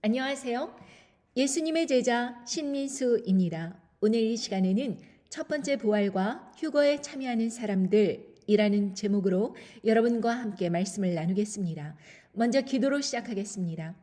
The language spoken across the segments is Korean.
안녕하세요. 예수님의 제자 신민수입니다. 오늘 이 시간에는 첫 번째 부활과 휴거에 참여하는 사람들이라는 제목으로 여러분과 함께 말씀을 나누겠습니다. 먼저 기도로 시작하겠습니다.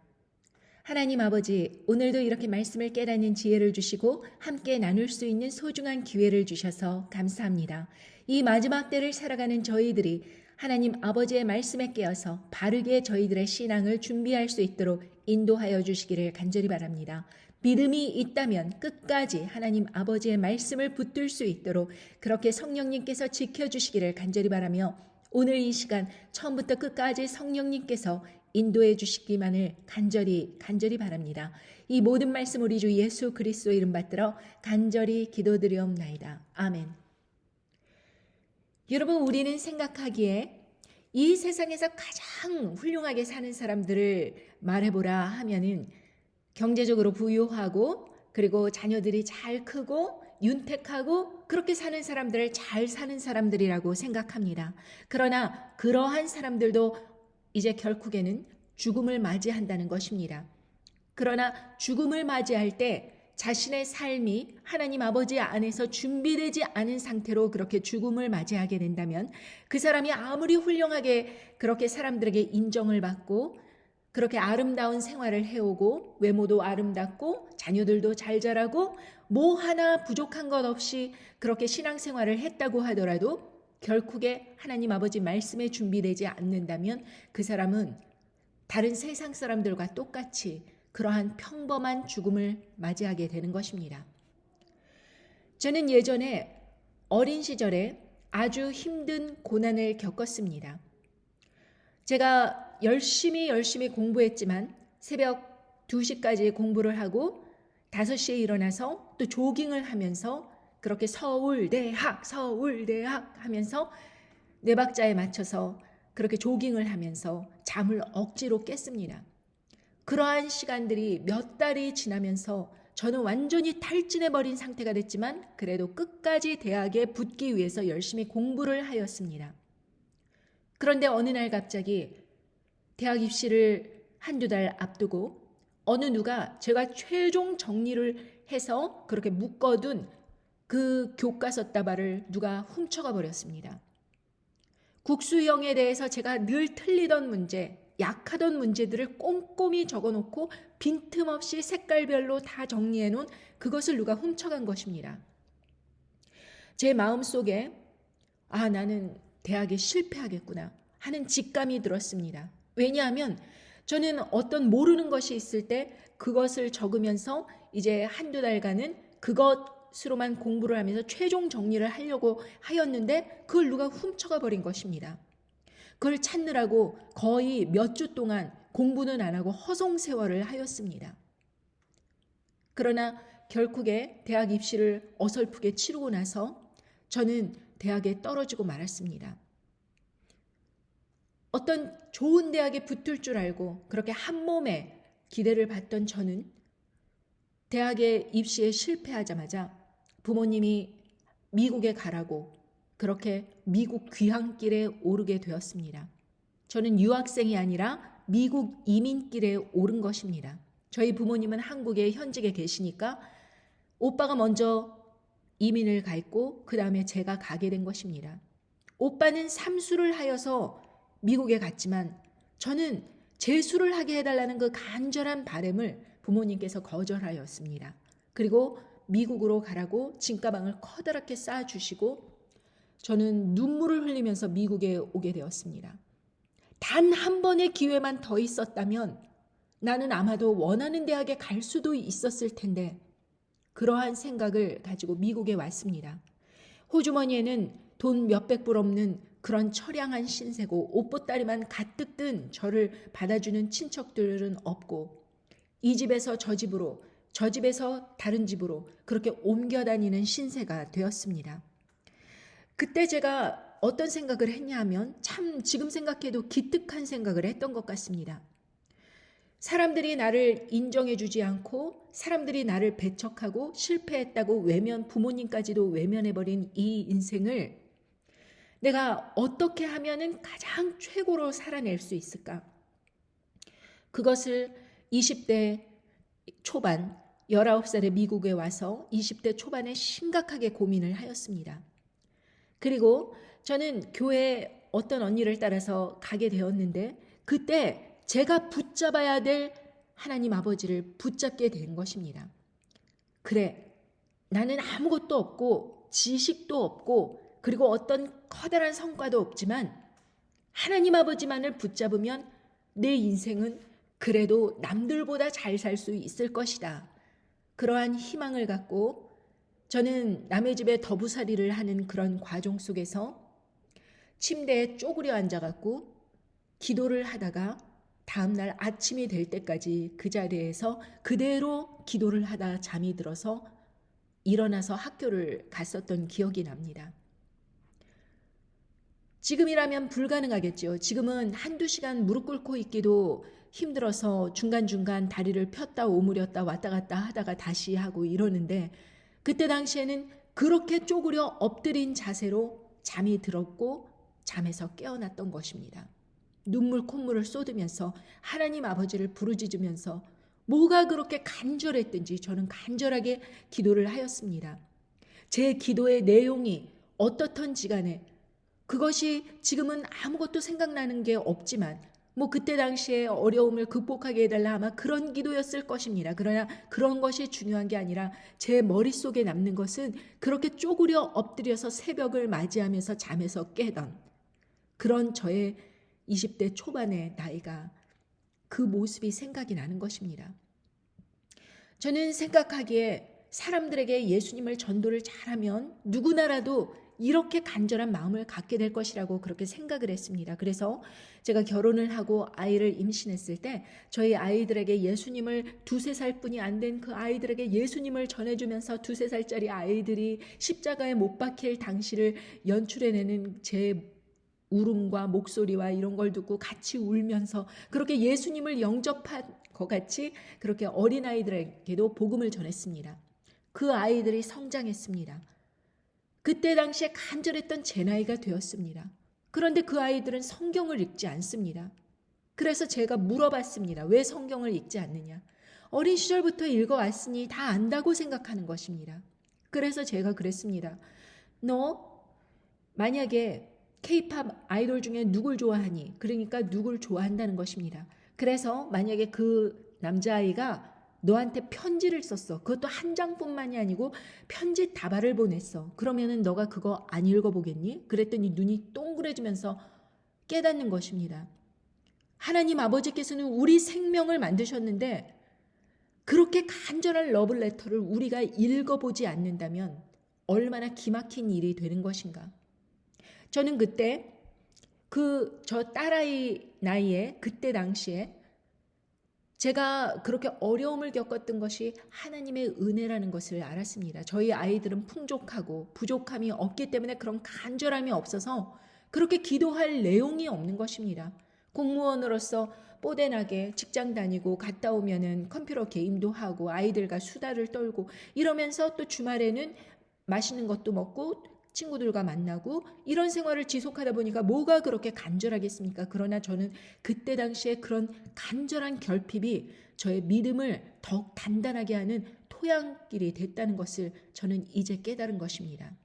하나님 아버지, 오늘도 이렇게 말씀을 깨닫는 지혜를 주시고 함께 나눌 수 있는 소중한 기회를 주셔서 감사합니다. 이 마지막 때를 살아가는 저희들이 하나님 아버지의 말씀에 깨어서 바르게 저희들의 신앙을 준비할 수 있도록 인도하여 주시기를 간절히 바랍니다. 믿음이 있다면 끝까지 하나님 아버지의 말씀을 붙들 수 있도록 그렇게 성령님께서 지켜주시기를 간절히 바라며 오늘 이 시간 처음부터 끝까지 성령님께서 인도해 주시기만을 간절히 바랍니다. 이 모든 말씀 우리 주 예수 그리스도 이름 받들어 간절히 기도드리옵나이다. 아멘. 여러분, 우리는 생각하기에 이 세상에서 가장 훌륭하게 사는 사람들을 말해보라 하면은 경제적으로 부유하고 그리고 자녀들이 잘 크고 윤택하고 그렇게 사는 사람들을 잘 사는 사람들이라고 생각합니다. 그러나 그러한 사람들도 이제 결국에는 죽음을 맞이한다는 것입니다. 그러나 죽음을 맞이할 때 자신의 삶이 하나님 아버지 안에서 준비되지 않은 상태로 그렇게 죽음을 맞이하게 된다면 그 사람이 아무리 훌륭하게 그렇게 사람들에게 인정을 받고 그렇게 아름다운 생활을 해오고 외모도 아름답고 자녀들도 잘 자라고 뭐 하나 부족한 것 없이 그렇게 신앙생활을 했다고 하더라도 결국에 하나님 아버지 말씀에 준비되지 않는다면 그 사람은 다른 세상 사람들과 똑같이 그러한 평범한 죽음을 맞이하게 되는 것입니다. 저는 예전에 어린 시절에 아주 힘든 고난을 겪었습니다. 제가 열심히 공부했지만 새벽 2시까지 공부를 하고 5시에 일어나서 또 조깅을 하면서 그렇게 서울대학 하면서 네 박자에 맞춰서 그렇게 조깅을 하면서 잠을 억지로 깼습니다. 그러한 시간들이 몇 달이 지나면서 저는 완전히 탈진해버린 상태가 됐지만 그래도 끝까지 대학에 붙기 위해서 열심히 공부를 하였습니다. 그런데 어느 날 갑자기 대학 입시를 한두 달 앞두고 어느 누가 제가 최종 정리를 해서 그렇게 묶어둔 그 교과서 따발을 누가 훔쳐가 버렸습니다. 국수형에 대해서 제가 늘 틀리던 문제, 약하던 문제들을 꼼꼼히 적어놓고 빈틈없이 색깔별로 다 정리해놓은 그것을 누가 훔쳐간 것입니다. 제 마음속에 나는 대학에 실패하겠구나 하는 직감이 들었습니다. 왜냐하면 저는 어떤 모르는 것이 있을 때 그것을 적으면서 이제 한두 달간은 그것으로만 공부를 하면서 최종 정리를 하려고 하였는데 그걸 누가 훔쳐가 버린 것입니다. 그걸 찾느라고 거의 몇 주 동안 공부는 안 하고 허송세월을 하였습니다. 그러나 결국에 대학 입시를 어설프게 치르고 나서 저는 대학에 떨어지고 말았습니다. 어떤 좋은 대학에 붙을 줄 알고 그렇게 한 몸에 기대를 받던 저는 대학에 입시에 실패하자마자 부모님이 미국에 가라고 그렇게 미국 귀향길에 오르게 되었습니다. 저는 유학생이 아니라 미국 이민길에 오른 것입니다. 저희 부모님은 한국에 현직에 계시니까 오빠가 먼저 이민을 가 있고 그 다음에 제가 가게 된 것입니다. 오빠는 삼수를 하여서 미국에 갔지만 저는 재수를 하게 해달라는 그 간절한 바람을 부모님께서 거절하였습니다. 그리고 미국으로 가라고 짐가방을 커다랗게 쌓아주시고 저는 눈물을 흘리면서 미국에 오게 되었습니다. 단 한 번의 기회만 더 있었다면 나는 아마도 원하는 대학에 갈 수도 있었을 텐데 그러한 생각을 가지고 미국에 왔습니다. 호주머니에는 돈 몇백 불 없는 그런 처량한 신세고 옷보따리만 가득 든 저를 받아주는 친척들은 없고 이 집에서 저 집으로 저 집에서 다른 집으로 그렇게 옮겨 다니는 신세가 되었습니다. 그때 제가 어떤 생각을 했냐 하면 참 지금 생각해도 기특한 생각을 했던 것 같습니다. 사람들이 나를 인정해 주지 않고 사람들이 나를 배척하고 실패했다고 부모님까지도 외면해버린 이 인생을 내가 어떻게 하면은 가장 최고로 살아낼 수 있을까? 그것을 20대 초반 19살에 미국에 와서 20대 초반에 심각하게 고민을 하였습니다. 그리고 저는 교회 어떤 언니를 따라서 가게 되었는데 그때 제가 붙잡아야 될 하나님 아버지를 붙잡게 된 것입니다. 그래, 나는 아무것도 없고 지식도 없고 그리고 어떤 커다란 성과도 없지만 하나님 아버지만을 붙잡으면 내 인생은 그래도 남들보다 잘 살 수 있을 것이다. 그러한 희망을 갖고 저는 남의 집에 더부살이를 하는 그런 과정 속에서 침대에 쪼그려 앉아갖고 기도를 하다가 다음날 아침이 될 때까지 그 자리에서 그대로 기도를 하다 잠이 들어서 일어나서 학교를 갔었던 기억이 납니다. 지금이라면 불가능하겠죠. 지금은 한두 시간 무릎 꿇고 있기도 힘들어서 중간중간 다리를 폈다 오므렸다 왔다 갔다 하다가 다시 하고 이러는데 그때 당시에는 그렇게 쪼그려 엎드린 자세로 잠이 들었고 잠에서 깨어났던 것입니다. 눈물 콧물을 쏟으면서 하나님 아버지를 부르짖으면서 뭐가 그렇게 간절했든지 저는 간절하게 기도를 하였습니다. 제 기도의 내용이 어떻든지 간에 그것이 지금은 아무것도 생각나는 게 없지만 뭐 그때 당시에 어려움을 극복하게 해달라 아마 그런 기도였을 것입니다. 그러나 그런 것이 중요한 게 아니라 제 머릿속에 남는 것은 그렇게 쪼그려 엎드려서 새벽을 맞이하면서 잠에서 깨던 그런 저의 20대 초반의 나이가 그 모습이 생각이 나는 것입니다. 저는 생각하기에 사람들에게 예수님을 전도를 잘하면 누구나라도 이렇게 간절한 마음을 갖게 될 것이라고 그렇게 생각을 했습니다. 그래서 제가 결혼을 하고 아이를 임신했을 때 저희 아이들에게 예수님을 2-3살 뿐이 안 된 그 아이들에게 예수님을 전해주면서 2-3살짜리 아이들이 십자가에 못 박힐 당시를 연출해내는 제 울음과 목소리와 이런 걸 듣고 같이 울면서 그렇게 예수님을 영접한 것 같이 그렇게 어린아이들에게도 복음을 전했습니다. 그 아이들이 성장했습니다. 그때 당시에 간절했던 제 나이가 되었습니다. 그런데 그 아이들은 성경을 읽지 않습니다. 그래서 제가 물어봤습니다. 왜 성경을 읽지 않느냐? 어린 시절부터 읽어왔으니 다 안다고 생각하는 것입니다. 그래서 제가 그랬습니다. 너 만약에 K-팝 아이돌 중에 누굴 좋아하니? 그러니까 누굴 좋아한다는 것입니다. 그래서 만약에 그 남자아이가 너한테 편지를 썼어. 그것도 한 장뿐만이 아니고 편지 다발을 보냈어. 그러면은 너가 그거 안 읽어보겠니? 그랬더니 눈이 동그래지면서 깨닫는 것입니다. 하나님 아버지께서는 우리 생명을 만드셨는데 그렇게 간절한 러브레터를 우리가 읽어보지 않는다면 얼마나 기막힌 일이 되는 것인가. 저는 그때 저 딸아이 나이에 그때 당시에 제가 그렇게 어려움을 겪었던 것이 하나님의 은혜라는 것을 알았습니다. 저희 아이들은 풍족하고 부족함이 없기 때문에 그런 간절함이 없어서 그렇게 기도할 내용이 없는 것입니다. 공무원으로서 뽀대나게 직장 다니고 갔다 오면은 컴퓨터 게임도 하고 아이들과 수다를 떨고 이러면서 또 주말에는 맛있는 것도 먹고 친구들과 만나고 이런 생활을 지속하다 보니까 뭐가 그렇게 간절하겠습니까? 그러나 저는 그때 당시에 그런 간절한 결핍이 저의 믿음을 더욱 단단하게 하는 토양길이 됐다는 것을 저는 이제 깨달은 것입니다.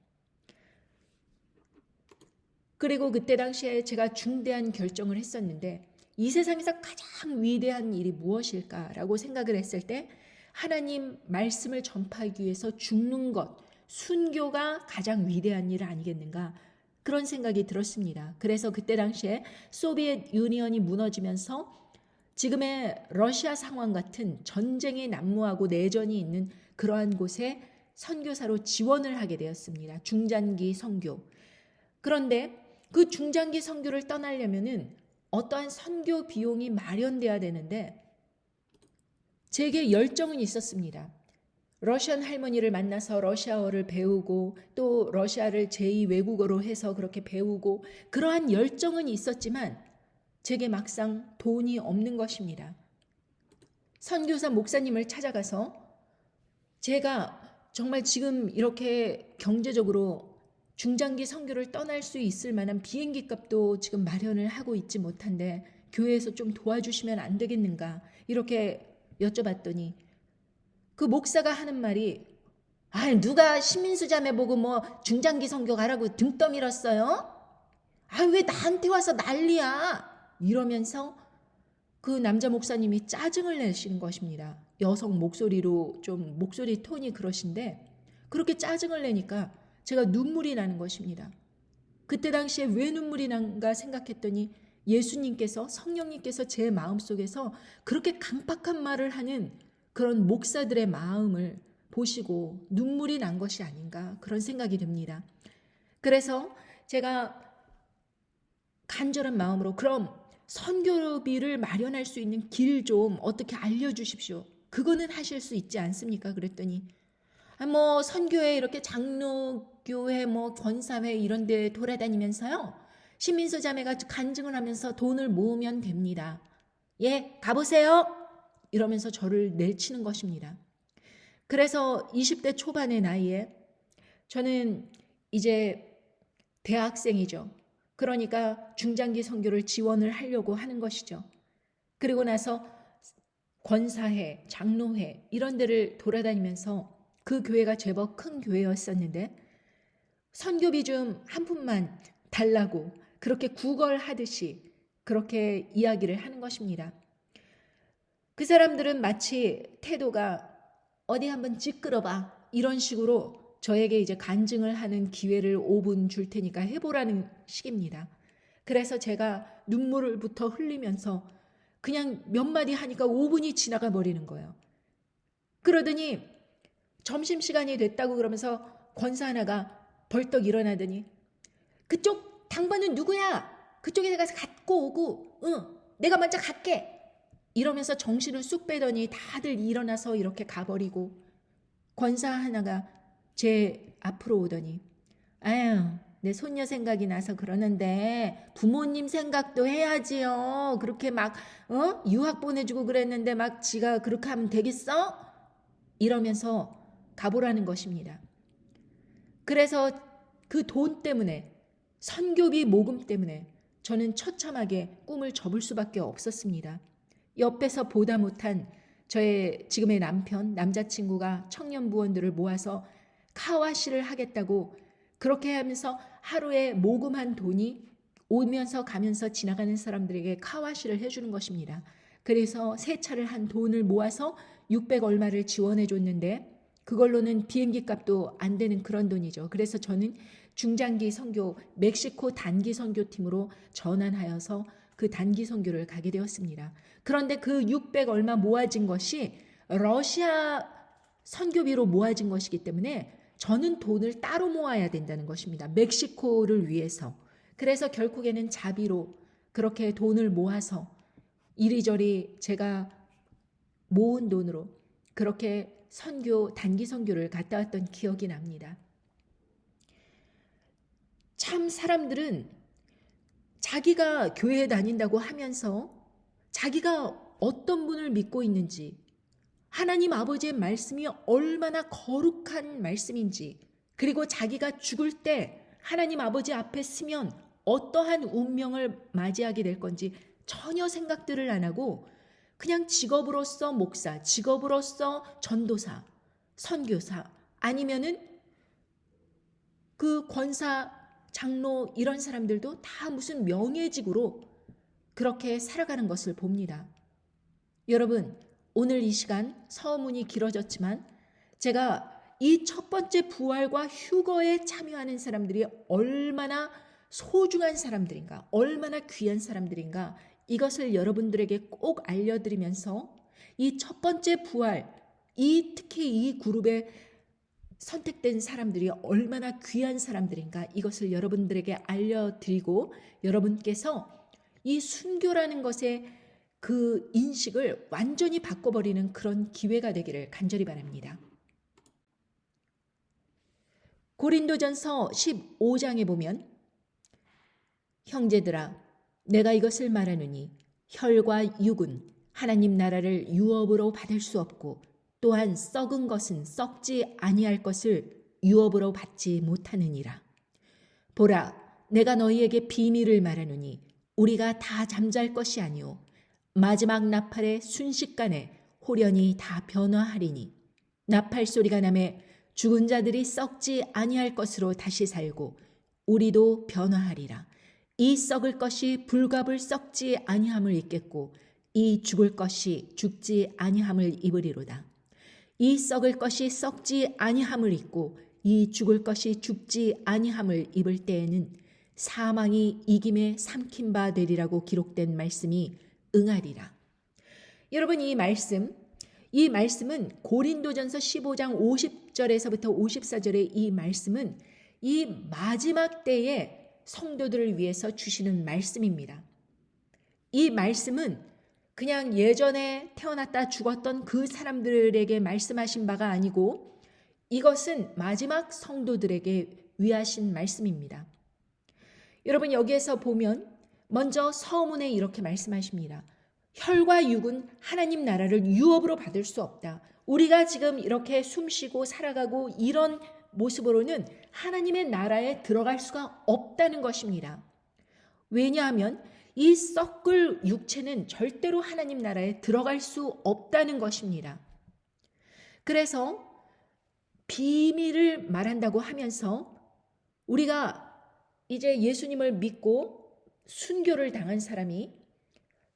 그리고 그때 당시에 제가 중대한 결정을 했었는데 이 세상에서 가장 위대한 일이 무엇일까라고 생각을 했을 때 하나님 말씀을 전파하기 위해서 죽는 것, 순교가 가장 위대한 일 아니겠는가 그런 생각이 들었습니다. 그래서 그때 당시에 소비에트 유니언이 무너지면서 지금의 러시아 상황 같은 전쟁이 난무하고 내전이 있는 그러한 곳에 선교사로 지원을 하게 되었습니다. 중장기 선교. 그런데 그 중장기 선교를 떠나려면은 어떠한 선교 비용이 마련돼야 되는데 제게 열정은 있었습니다. 러시안 할머니를 만나서 러시아어를 배우고 또 러시아를 제2 외국어로 해서 그렇게 배우고 그러한 열정은 있었지만 제게 막상 돈이 없는 것입니다. 선교사 목사님을 찾아가서 제가 정말 지금 이렇게 경제적으로 중장기 선교를 떠날 수 있을 만한 비행기 값도 지금 마련을 하고 있지 못한데 교회에서 좀 도와주시면 안 되겠는가 이렇게 여쭤봤더니 그 목사가 하는 말이 누가 신민수 자매 보고 뭐 중장기 선교 가라고 등 떠밀었어요? 왜 나한테 와서 난리야? 이러면서 그 남자 목사님이 짜증을 내시는 것입니다. 여성 목소리로 좀 목소리 톤이 그러신데 그렇게 짜증을 내니까 제가 눈물이 나는 것입니다. 그때 당시에 왜 눈물이 난가 생각했더니 예수님께서 성령님께서 제 마음속에서 그렇게 강팍한 말을 하는 그런 목사들의 마음을 보시고 눈물이 난 것이 아닌가 그런 생각이 듭니다. 그래서 제가 간절한 마음으로 그럼 선교비를 마련할 수 있는 길 좀 어떻게 알려주십시오. 그거는 하실 수 있지 않습니까? 그랬더니 뭐 선교회 이렇게 장로교회 뭐 권사회 이런 데 돌아다니면서요. 신민수 자매가 간증을 하면서 돈을 모으면 됩니다. 예, 가보세요. 이러면서 저를 내치는 것입니다. 그래서 20대 초반의 나이에 저는 이제 대학생이죠. 그러니까 중장기 선교를 지원을 하려고 하는 것이죠. 그리고 나서 권사회, 장로회 이런 데를 돌아다니면서 그 교회가 제법 큰 교회였었는데 선교비 좀 한 푼만 달라고 그렇게 구걸하듯이 그렇게 이야기를 하는 것입니다. 그 사람들은 마치 태도가 어디 한번 찌끄러봐 이런 식으로 저에게 이제 간증을 하는 기회를 5분 줄 테니까 해보라는 식입니다. 그래서 제가 눈물부터 흘리면서 그냥 몇 마디 하니까 5분이 지나가 버리는 거예요. 그러더니 점심시간이 됐다고 그러면서 권사 하나가 벌떡 일어나더니 그쪽 당번은 누구야? 그쪽에 가서 갖고 오고 내가 먼저 갈게. 이러면서 정신을 쑥 빼더니 다들 일어나서 이렇게 가버리고 권사 하나가 제 앞으로 오더니 내 손녀 생각이 나서 그러는데 부모님 생각도 해야지요. 그렇게 막 유학 보내주고 그랬는데 막 지가 그렇게 하면 되겠어? 이러면서 가보라는 것입니다. 그래서 그 돈 때문에 선교비 모금 때문에 저는 처참하게 꿈을 접을 수밖에 없었습니다. 옆에서 보다 못한 저의 지금의 남자친구가 청년 부원들을 모아서 카와시를 하겠다고 그렇게 하면서 하루에 모금한 돈이 오면서 가면서 지나가는 사람들에게 카와시를 해주는 것입니다. 그래서 세차를 한 돈을 모아서 600 얼마를 지원해 줬는데 그걸로는 비행기 값도 안 되는 그런 돈이죠. 그래서 저는 중장기 선교 멕시코 단기 선교팀으로 전환하여서 그 단기 선교를 가게 되었습니다. 그런데 그 600 얼마 모아진 것이 러시아 선교비로 모아진 것이기 때문에 저는 돈을 따로 모아야 된다는 것입니다. 멕시코를 위해서. 그래서 결국에는 자비로 그렇게 돈을 모아서 이리저리 제가 모은 돈으로 그렇게 단기 선교를 갔다 왔던 기억이 납니다. 참 사람들은 자기가 교회에 다닌다고 하면서 자기가 어떤 분을 믿고 있는지 하나님 아버지의 말씀이 얼마나 거룩한 말씀인지 그리고 자기가 죽을 때 하나님 아버지 앞에 서면 어떠한 운명을 맞이하게 될 건지 전혀 생각들을 안 하고 그냥 직업으로서 목사, 직업으로서 전도사, 선교사 아니면은 그 권사, 장로 이런 사람들도 다 무슨 명예직으로 그렇게 살아가는 것을 봅니다. 여러분, 오늘 이 시간 서문이 길어졌지만 제가 이 첫 번째 부활과 휴거에 참여하는 사람들이 얼마나 소중한 사람들인가, 얼마나 귀한 사람들인가 이것을 여러분들에게 꼭 알려드리면서 이 첫 번째 부활, 특히 이 그룹에 선택된 사람들이 얼마나 귀한 사람들인가 이것을 여러분들에게 알려드리고 여러분께서 이 순교라는 것의 그 인식을 완전히 바꿔버리는 그런 기회가 되기를 간절히 바랍니다. 고린도전서 15장에 보면 형제들아 내가 이것을 말하노니 혈과 육은 하나님 나라를 유업으로 받을 수 없고 또한 썩은 것은 썩지 아니할 것을 유업으로 받지 못하느니라. 보라 내가 너희에게 비밀을 말하노니 우리가 다 잠잘 것이 아니오 마지막 나팔의 순식간에 홀연히 다 변화하리니 나팔 소리가 나매 죽은 자들이 썩지 아니할 것으로 다시 살고 우리도 변화하리라. 이 썩을 것이 불갑을 썩지 아니함을 입겠고 이 죽을 것이 죽지 아니함을 입으리로다. 이 썩을 것이 썩지 아니함을 입고 이 죽을 것이 죽지 아니함을 입을 때에는 사망이 이김에 삼킨 바 되리라고 기록된 말씀이 응하리라. 여러분, 이 말씀은 고린도전서 15장 50절에서부터 54절의 이 말씀은 이 마지막 때에 성도들을 위해서 주시는 말씀입니다. 이 말씀은 그냥 예전에 태어났다 죽었던 그 사람들에게 말씀하신 바가 아니고 이것은 마지막 성도들에게 위하신 말씀입니다. 여러분, 여기에서 보면 먼저 서문에 이렇게 말씀하십니다. 혈과 육은 하나님 나라를 유업으로 받을 수 없다. 우리가 지금 이렇게 숨쉬고 살아가고 이런 모습으로는 하나님의 나라에 들어갈 수가 없다는 것입니다. 왜냐하면 이 썩을 육체는 절대로 하나님 나라에 들어갈 수 없다는 것입니다. 그래서 비밀을 말한다고 하면서 우리가 이제 예수님을 믿고 순교를 당한 사람이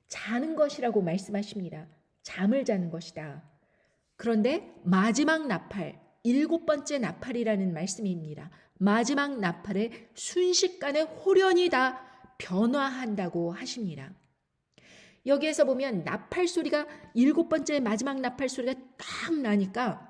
자는 것이라고 말씀하십니다. 잠을 자는 것이다. 그런데 마지막 나팔, 7번째 나팔이라는 말씀입니다. 마지막 나팔에 순식간에 홀연히 다 변화한다고 하십니다. 여기에서 보면 나팔 소리가 7번째 마지막 나팔 소리가 딱 나니까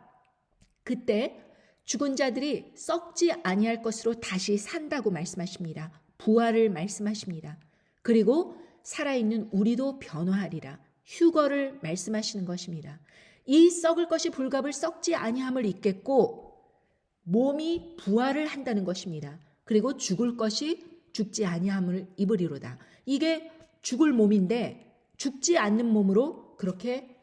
그때 죽은 자들이 썩지 아니할 것으로 다시 산다고 말씀하십니다. 부활을 말씀하십니다. 그리고 살아있는 우리도 변화하리라. 휴거를 말씀하시는 것입니다. 이 썩을 것이 불갑을 썩지 아니함을 입겠고 몸이 부활을 한다는 것입니다. 그리고 죽을 것이 죽지 아니함을 입으리로다. 이게 죽을 몸인데 죽지 않는 몸으로 그렇게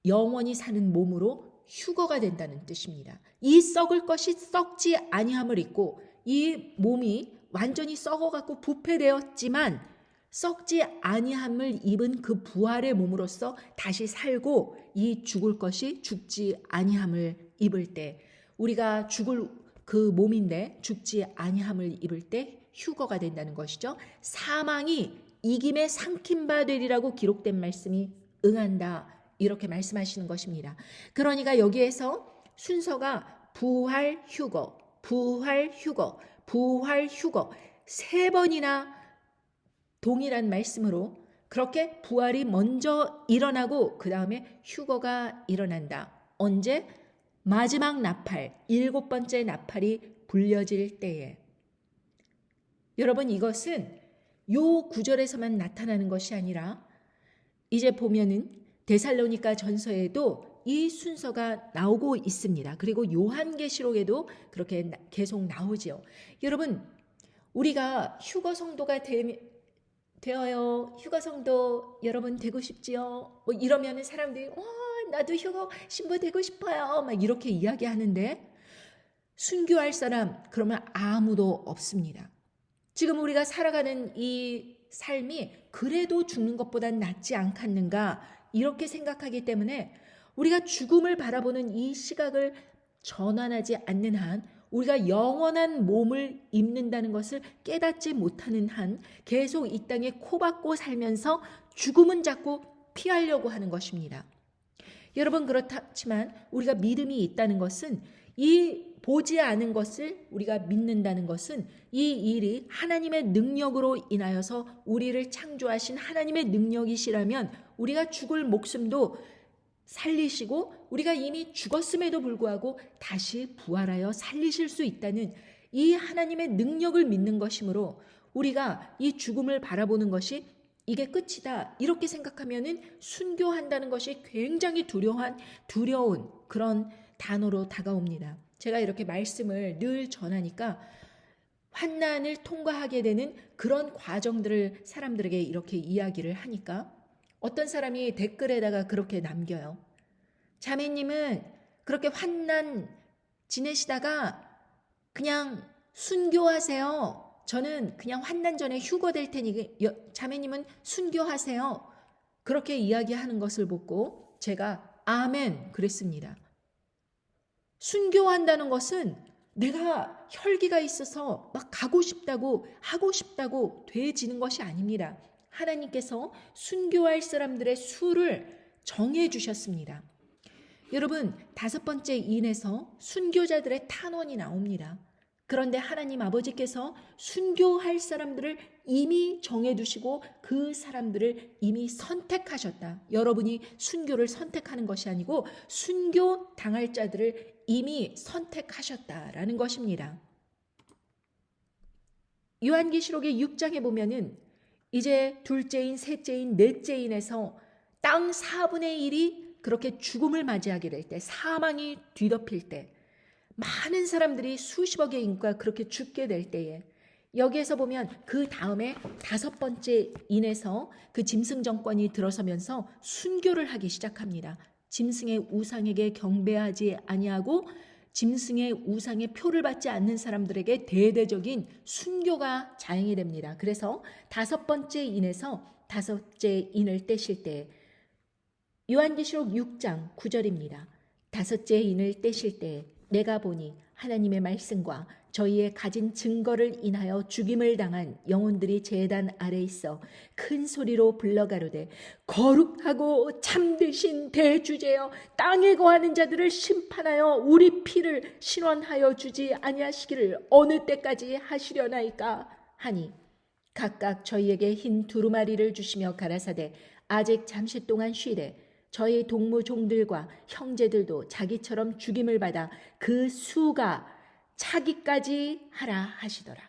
영원히 사는 몸으로 휴거가 된다는 뜻입니다. 이 썩을 것이 썩지 아니함을 입고 이 몸이 완전히 썩어갖고 부패되었지만 썩지 아니함을 입은 그 부활의 몸으로서 다시 살고 이 죽을 것이 죽지 아니함을 입을 때 우리가 죽을 그 몸인데 죽지 아니함을 입을 때 휴거가 된다는 것이죠. 사망이 이김에 삼킨 바 되리라고 기록된 말씀이 응한다. 이렇게 말씀하시는 것입니다. 그러니까 여기에서 순서가 부활 휴거, 부활 휴거, 부활 휴거 3번이나 동일한 말씀으로 그렇게 부활이 먼저 일어나고 그 다음에 휴거가 일어난다. 언제? 마지막 나팔, 7번째 나팔이 불려질 때에. 여러분, 이것은 요 구절에서만 나타나는 것이 아니라 이제 보면은 데살로니가 전서에도 이 순서가 나오고 있습니다. 그리고 요한계시록에도 그렇게 계속 나오죠. 여러분, 우리가 휴거 성도가 되어요. 휴거 성도 여러분 되고 싶지요? 뭐 이러면은 사람들이 나도 휴거 신부 되고 싶어요. 막 이렇게 이야기하는데 순교할 사람 그러면 아무도 없습니다. 지금 우리가 살아가는 이 삶이 그래도 죽는 것보단 낫지 않겠는가 이렇게 생각하기 때문에 우리가 죽음을 바라보는 이 시각을 전환하지 않는 한 우리가 영원한 몸을 입는다는 것을 깨닫지 못하는 한 계속 이 땅에 코박고 살면서 죽음은 자꾸 피하려고 하는 것입니다. 여러분, 그렇지만 우리가 믿음이 있다는 것은 이 보지 않은 것을 우리가 믿는다는 것은 이 일이 하나님의 능력으로 인하여서 우리를 창조하신 하나님의 능력이시라면 우리가 죽을 목숨도 살리시고 우리가 이미 죽었음에도 불구하고 다시 부활하여 살리실 수 있다는 이 하나님의 능력을 믿는 것이므로 우리가 이 죽음을 바라보는 것이 이게 끝이다 이렇게 생각하면은 순교한다는 것이 굉장히 두려운 그런 단어로 다가옵니다. 제가 이렇게 말씀을 늘 전하니까 환난을 통과하게 되는 그런 과정들을 사람들에게 이렇게 이야기를 하니까 어떤 사람이 댓글에다가 그렇게 남겨요. 자매님은 그렇게 환난 지내시다가 그냥 순교하세요. 저는 그냥 환난 전에 휴거될 테니 자매님은 순교하세요. 그렇게 이야기하는 것을 보고 제가 아멘 그랬습니다. 순교한다는 것은 내가 혈기가 있어서 막 가고 싶다고 하고 싶다고 되지는 것이 아닙니다. 하나님께서 순교할 사람들의 수를 정해 주셨습니다. 여러분, 5번째 인에서 순교자들의 탄원이 나옵니다. 그런데 하나님 아버지께서 순교할 사람들을 이미 정해두시고 그 사람들을 이미 선택하셨다. 여러분이 순교를 선택하는 것이 아니고 순교 당할 자들을 이미 선택하셨다라는 것입니다. 요한계시록의 6장에 보면은 이제 둘째인, 셋째인, 넷째인에서 땅 4분의 1이 그렇게 죽음을 맞이하게 될 때, 사망이 뒤덮일 때, 많은 사람들이 수십억의 인구가 그렇게 죽게 될 때에, 여기에서 보면 그 다음에 5번째 인에서 그 짐승 정권이 들어서면서 순교를 하기 시작합니다. 짐승의 우상에게 경배하지 아니하고 짐승의 우상의 표를 받지 않는 사람들에게 대대적인 순교가 자행이 됩니다. 그래서 5번째 인에서 5째 인을 떼실 때, 요한계시록 6장 9절입니다. 5째 인을 떼실 때 내가 보니 하나님의 말씀과 저희의 가진 증거를 인하여 죽임을 당한 영혼들이 제단 아래 있어 큰 소리로 불러가로되 거룩하고 참되신 대주제여, 땅에 거하는 자들을 심판하여 우리 피를 신원하여 주지 아니하시기를 어느 때까지 하시려나이까 하니, 각각 저희에게 흰 두루마리를 주시며 가라사대 아직 잠시 동안 쉬되 저희 동무 종들과 형제들도 자기처럼 죽임을 받아 그 수가 차기까지 하라 하시더라.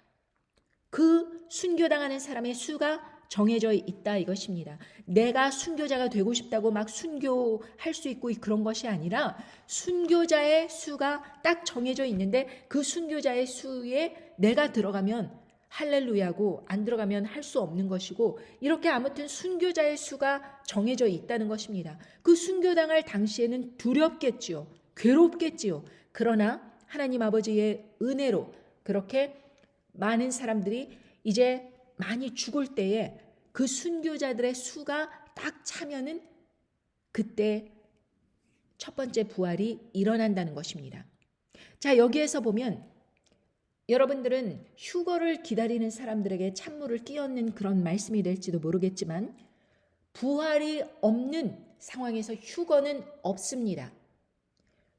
그 순교당하는 사람의 수가 정해져 있다 이것입니다. 내가 순교자가 되고 싶다고 막 순교할 수 있고 그런 것이 아니라 순교자의 수가 딱 정해져 있는데 그 순교자의 수에 내가 들어가면 할렐루야고 안 들어가면 할 수 없는 것이고, 이렇게 아무튼 순교자의 수가 정해져 있다는 것입니다. 그 순교당할 당시에는 두렵겠지요. 괴롭겠지요. 그러나 하나님 아버지의 은혜로 그렇게 많은 사람들이 이제 많이 죽을 때에 그 순교자들의 수가 딱 차면은 그때 첫 번째 부활이 일어난다는 것입니다. 자, 여기에서 보면 여러분들은 휴거를 기다리는 사람들에게 찬물을 끼얹는 그런 말씀이 될지도 모르겠지만, 부활이 없는 상황에서 휴거는 없습니다.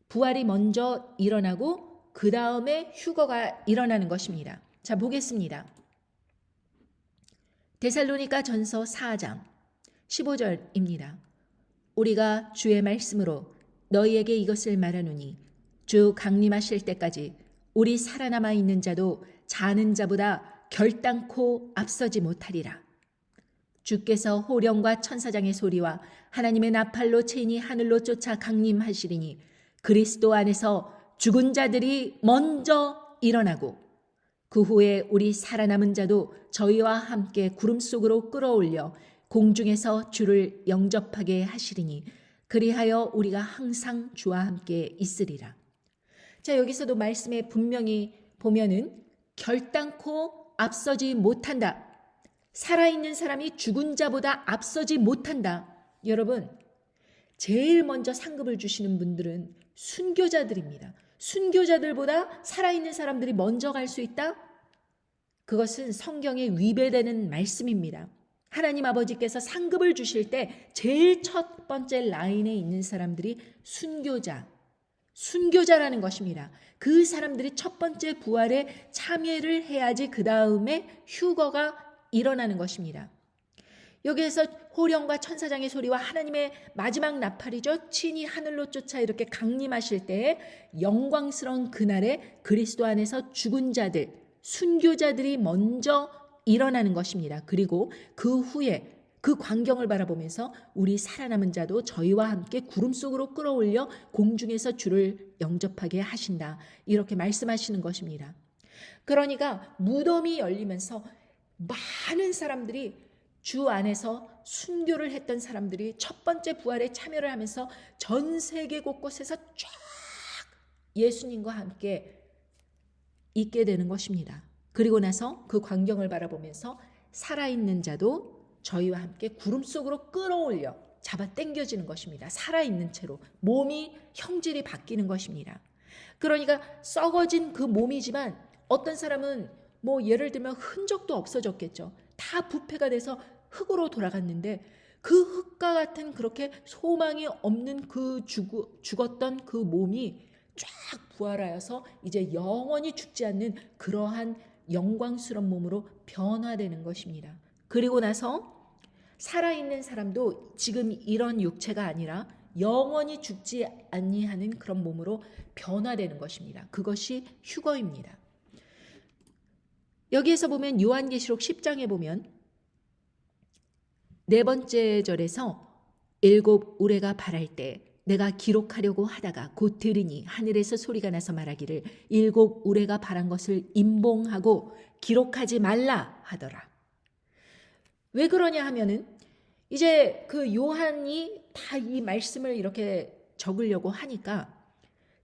부활이 먼저 일어나고 그 다음에 휴거가 일어나는 것입니다. 자, 보겠습니다. 데살로니가 전서 4장 15절입니다. 우리가 주의 말씀으로 너희에게 이것을 말하노니 주 강림하실 때까지 우리 살아남아 있는 자도 자는 자보다 결단코 앞서지 못하리라. 주께서 호령과 천사장의 소리와 하나님의 나팔로 체인이 하늘로 쫓아 강림하시리니 그리스도 안에서 죽은 자들이 먼저 일어나고 그 후에 우리 살아남은 자도 저희와 함께 구름 속으로 끌어올려 공중에서 주를 영접하게 하시리니 그리하여 우리가 항상 주와 함께 있으리라. 자, 여기서도 말씀에 분명히 보면은 결단코 앞서지 못한다. 살아있는 사람이 죽은 자보다 앞서지 못한다. 여러분, 제일 먼저 상급을 주시는 분들은 순교자들입니다. 순교자들보다 살아있는 사람들이 먼저 갈 수 있다? 그것은 성경에 위배되는 말씀입니다. 하나님 아버지께서 상급을 주실 때 제일 첫 번째 라인에 있는 사람들이 순교자라는 것입니다. 그 사람들이 첫 번째 부활에 참여를 해야지 그 다음에 휴거가 일어나는 것입니다. 여기에서 호령과 천사장의 소리와 하나님의 마지막 나팔이죠. 친히 하늘로 쫓아 이렇게 강림하실 때에 영광스러운 그날에 그리스도 안에서 죽은 자들, 순교자들이 먼저 일어나는 것입니다. 그리고 그 후에 그 광경을 바라보면서 우리 살아남은 자도 저희와 함께 구름 속으로 끌어올려 공중에서 주를 영접하게 하신다. 이렇게 말씀하시는 것입니다. 그러니까 무덤이 열리면서 많은 사람들이 주 안에서 순교를 했던 사람들이 첫 번째 부활에 참여를 하면서 전 세계 곳곳에서 쫙 예수님과 함께 있게 되는 것입니다. 그리고 나서 그 광경을 바라보면서 살아있는 자도 저희와 함께 구름 속으로 끌어올려 잡아 당겨지는 것입니다. 살아있는 채로 몸이 형질이 바뀌는 것입니다. 그러니까 썩어진 그 몸이지만 어떤 사람은 뭐 예를 들면 흔적도 없어졌겠죠. 다 부패가 돼서 흙으로 돌아갔는데 그 흙과 같은 그렇게 소망이 없는 그 죽었던 그 몸이 쫙 부활하여서 이제 영원히 죽지 않는 그러한 영광스러운 몸으로 변화되는 것입니다. 그리고 나서 살아있는 사람도 지금 이런 육체가 아니라 영원히 죽지 아니하는 그런 몸으로 변화되는 것입니다. 그것이 휴거입니다. 여기에서 보면 요한계시록 10장에 보면 네 번째 절에서 일곱 우레가 발할 때 내가 기록하려고 하다가 곧 들으니 하늘에서 소리가 나서 말하기를 일곱 우레가 발한 것을 임봉하고 기록하지 말라 하더라. 왜 그러냐 하면은 이제 그 요한이 다 이 말씀을 이렇게 적으려고 하니까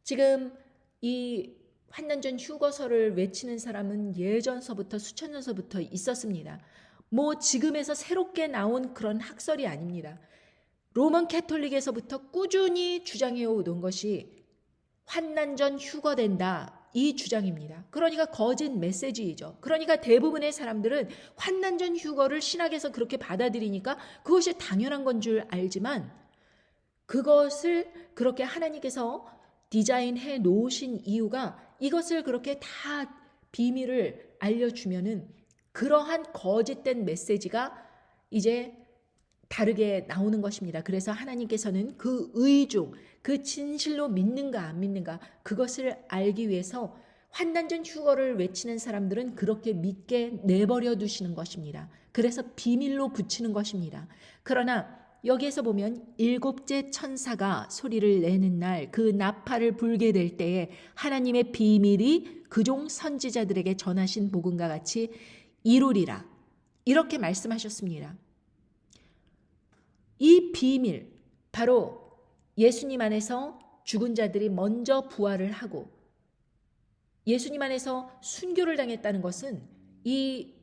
지금 이 환난전 휴거서를 외치는 사람은 예전서부터 수천 년서부터 있었습니다. 뭐 지금에서 새롭게 나온 그런 학설이 아닙니다. 로만 캐톨릭에서부터 꾸준히 주장해 오던 것이 환난전 휴거된다. 이 주장입니다. 그러니까 거짓 메시지이죠. 그러니까 대부분의 사람들은 환난전 휴거를 신학에서 그렇게 받아들이니까 그것이 당연한 건 줄 알지만 그것을 그렇게 하나님께서 디자인해 놓으신 이유가 이것을 그렇게 다 비밀을 알려주면은 그러한 거짓된 메시지가 이제 다르게 나오는 것입니다. 그래서 하나님께서는 그 의중, 그 진실로 믿는가 안 믿는가 그것을 알기 위해서 환난전 휴거를 외치는 사람들은 그렇게 믿게 내버려 두시는 것입니다. 그래서 비밀로 붙이는 것입니다. 그러나 여기에서 보면 일곱째 천사가 소리를 내는 날 그 나팔을 불게 될 때에 하나님의 비밀이 그종 선지자들에게 전하신 복음과 같이 이루리라. 이렇게 말씀하셨습니다. 이 비밀, 바로 예수님 안에서 죽은 자들이 먼저 부활을 하고 예수님 안에서 순교를 당했다는 것은 이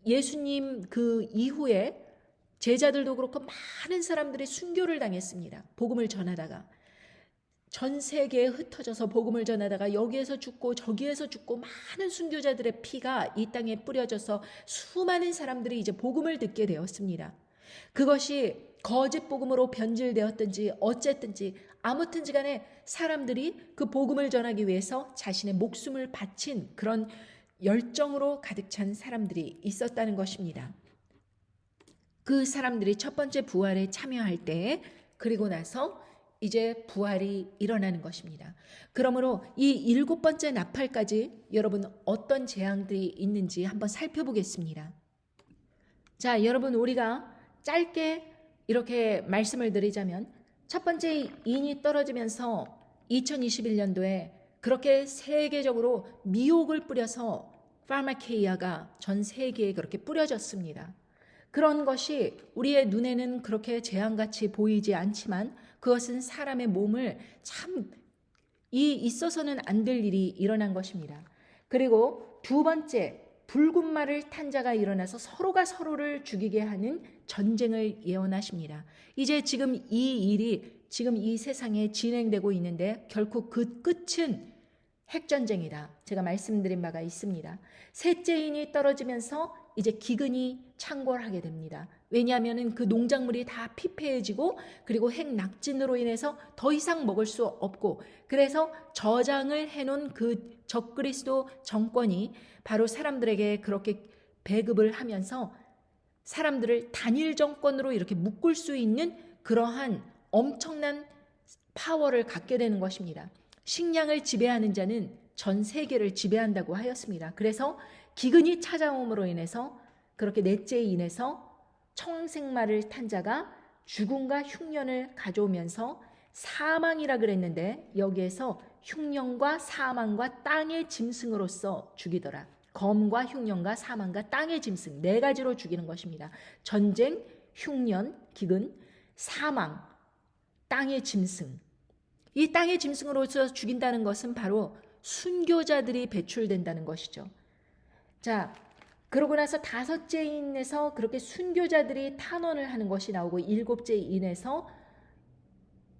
예수님 그 이후에 제자들도 그렇고 많은 사람들이 순교를 당했습니다. 복음을 전하다가 전 세계에 흩어져서 복음을 전하다가 여기에서 죽고 저기에서 죽고 많은 순교자들의 피가 이 땅에 뿌려져서 수많은 사람들이 이제 복음을 듣게 되었습니다. 그것이 거짓 복음으로 변질되었든지 어쨌든지 아무튼지 간에 사람들이 그 복음을 전하기 위해서 자신의 목숨을 바친 그런 열정으로 가득 찬 사람들이 있었다는 것입니다. 그 사람들이 첫 번째 부활에 참여할 때 그리고 나서 이제 부활이 일어나는 것입니다. 그러므로 이 일곱 번째 나팔까지 여러분 어떤 재앙들이 있는지 한번 살펴보겠습니다. 자, 여러분 우리가 짧게 이렇게 말씀을 드리자면 첫 번째 인이 떨어지면서 2021년도에 그렇게 세계적으로 미혹을 뿌려서 파마케이아가 전 세계에 그렇게 뿌려졌습니다. 그런 것이 우리의 눈에는 그렇게 재앙같이 보이지 않지만 그것은 사람의 몸을 참 있어서는 안 될 일이 일어난 것입니다. 그리고 두 번째, 붉은 말을 탄 자가 일어나서 서로가 서로를 죽이게 하는 전쟁을 예언하십니다. 이제 지금 이 일이 지금 이 세상에 진행되고 있는데 결코 그 끝은 핵전쟁이다. 제가 말씀드린 바가 있습니다. 셋째 인이 떨어지면서 이제 기근이 창궐하게 됩니다. 왜냐하면 그 농작물이 다 피폐해지고 그리고 핵낙진으로 인해서 더 이상 먹을 수 없고 그래서 저장을 해놓은 그 적그리스도 정권이 바로 사람들에게 그렇게 배급을 하면서 사람들을 단일 정권으로 이렇게 묶을 수 있는 그러한 엄청난 파워를 갖게 되는 것입니다. 식량을 지배하는 자는 전 세계를 지배한다고 하였습니다. 그래서 기근이 찾아옴으로 인해서 그렇게 넷째 인해서 청생마를 탄 자가 죽음과 흉년을 가져오면서 사망이라 그랬는데 여기에서 흉년과 사망과 땅의 짐승으로서 죽이더라. 검과 흉년과 사망과 땅의 짐승 네 가지로 죽이는 것입니다. 전쟁, 흉년, 기근, 사망, 땅의 짐승. 이 땅의 짐승으로서 죽인다는 것은 바로 순교자들이 배출된다는 것이죠. 자, 그러고 나서 다섯째 인에서 그렇게 순교자들이 탄원을 하는 것이 나오고 일곱째 인에서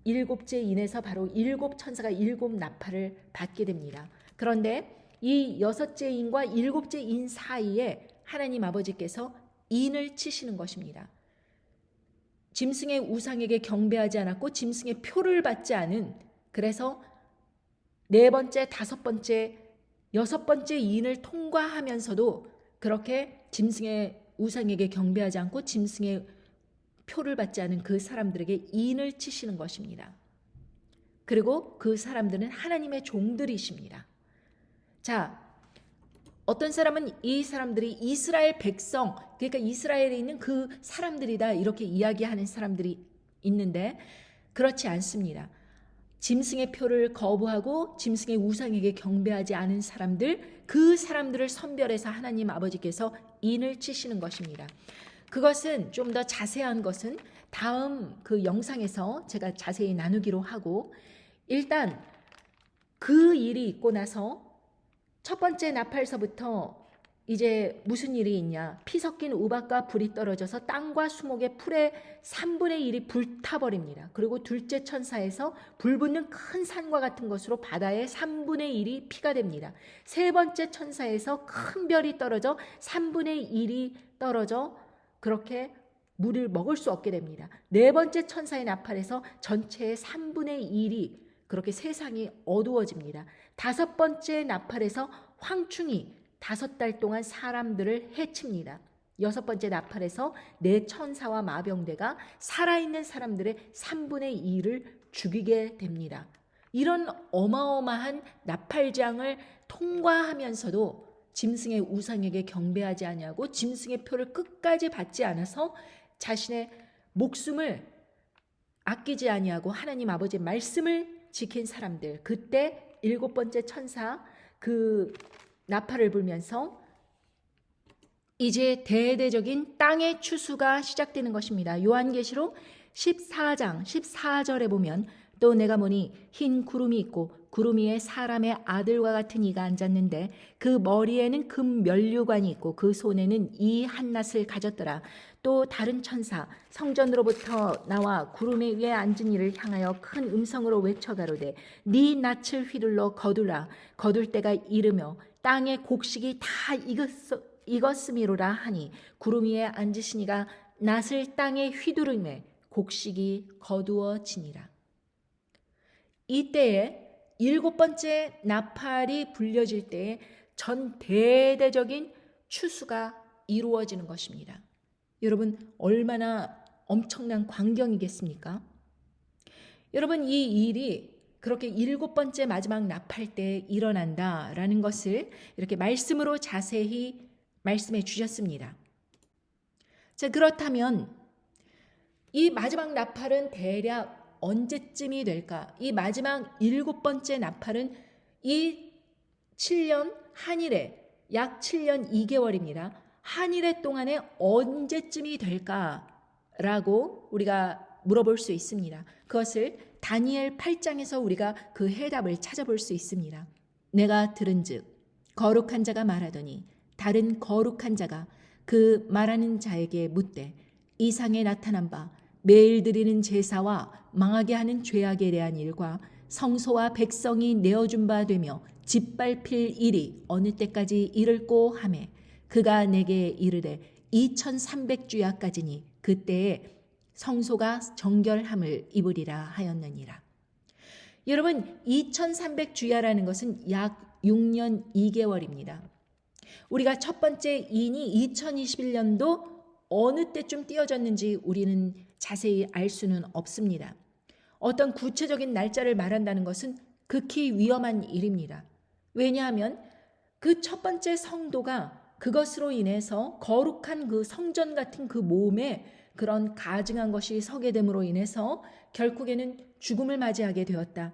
일곱째 인에서 바로 일곱 천사가 일곱 나팔을 받게 됩니다. 그런데 이 여섯째 인과 일곱째 인 사이에 하나님 아버지께서 인을 치시는 것입니다. 짐승의 우상에게 경배하지 않았고 짐승의 표를 받지 않은, 그래서 네 번째, 다섯 번째, 여섯 번째 인을 통과하면서도 그렇게 짐승의 우상에게 경배하지 않고 짐승의 표를 받지 않은 그 사람들에게 인을 치시는 것입니다. 그리고 그 사람들은 하나님의 종들이십니다. 자, 어떤 사람은 이 사람들이 이스라엘 백성, 그러니까 이스라엘에 있는 그 사람들이다 이렇게 이야기하는 사람들이 있는데 그렇지 않습니다. 짐승의 표를 거부하고 짐승의 우상에게 경배하지 않은 사람들, 그 사람들을 선별해서 하나님 아버지께서 인을 치시는 것입니다. 그것은 좀 더 자세한 것은 다음 그 영상에서 제가 자세히 나누기로 하고, 일단 그 일이 있고 나서 첫 번째 나팔서부터 이제 무슨 일이 있냐. 피 섞인 우박과 불이 떨어져서 땅과 수목의 풀의 3분의 1이 불타버립니다. 그리고 둘째 천사에서 불 붙는 큰 산과 같은 것으로 바다의 3분의 1이 피가 됩니다. 세 번째 천사에서 큰 별이 떨어져 3분의 1이 떨어져 그렇게 물을 먹을 수 없게 됩니다. 네 번째 천사의 나팔에서 전체의 3분의 1이 그렇게 세상이 어두워집니다. 다섯 번째 나팔에서 황충이 5달 동안 사람들을 해칩니다. 여섯 번째 나팔에서 네 천사와 마병대가 살아있는 사람들의 3분의 2를 죽이게 됩니다. 이런 어마어마한 나팔장을 통과하면서도 짐승의 우상에게 경배하지 아니하고 짐승의 표를 끝까지 받지 않아서 자신의 목숨을 아끼지 아니하고 하나님 아버지의 말씀을 지킨 사람들, 그때 일곱 번째 천사 그 나팔을 불면서 이제 대대적인 땅의 추수가 시작되는 것입니다. 요한계시록 14장 14절에 보면 또 내가 보니 흰 구름이 있고 구름 위에 사람의 아들과 같은 이가 앉았는데 그 머리에는 금 면류관이 있고 그 손에는 이 한낫을 가졌더라. 또 다른 천사 성전으로부터 나와 구름 위에 앉은 이를 향하여 큰 음성으로 외쳐 가로되 네 낯을 휘둘러 거두라. 거둘 때가 이르며 땅의 곡식이 다 익었음이로라 하니 구름 위에 앉으시니가 낫을 땅에 휘두르매 곡식이 거두어지니라. 이때에 일곱 번째 나팔이 불려질 때에 전 대대적인 추수가 이루어지는 것입니다. 여러분 얼마나 엄청난 광경이겠습니까? 여러분 이 일이 그렇게 일곱 번째 마지막 나팔 때 일어난다라는 것을 이렇게 말씀으로 자세히 말씀해 주셨습니다. 자, 그렇다면 이 마지막 나팔은 대략 언제쯤이 될까? 이 마지막 일곱 번째 나팔은 이 7년 한일에 약 7년 2개월입니다. 한일의 동안에 언제쯤이 될까라고 우리가 물어볼 수 있습니다. 그것을 다니엘 8장에서 우리가 그 해답을 찾아볼 수 있습니다. 내가 들은즉 거룩한 자가 말하더니 다른 거룩한 자가 그 말하는 자에게 묻되 이상에 나타난 바 매일 드리는 제사와 망하게 하는 죄악에 대한 일과 성소와 백성이 내어준 바 되며 짓밟힐 일이 어느 때까지 이를꼬 하매 그가 내게 이르되 2300주야까지니 그때에 성소가 정결함을 입으리라 하였느니라. 여러분 2300주야라는 것은 약 6년 2개월입니다. 우리가 첫 번째 인이 2021년도 어느 때쯤 띄어졌는지 우리는 자세히 알 수는 없습니다. 어떤 구체적인 날짜를 말한다는 것은 극히 위험한 일입니다. 왜냐하면 그 첫 번째 성도가 그것으로 인해서 거룩한 그 성전 같은 그 몸에 그런 가증한 것이 서게 됨으로 인해서 결국에는 죽음을 맞이하게 되었다.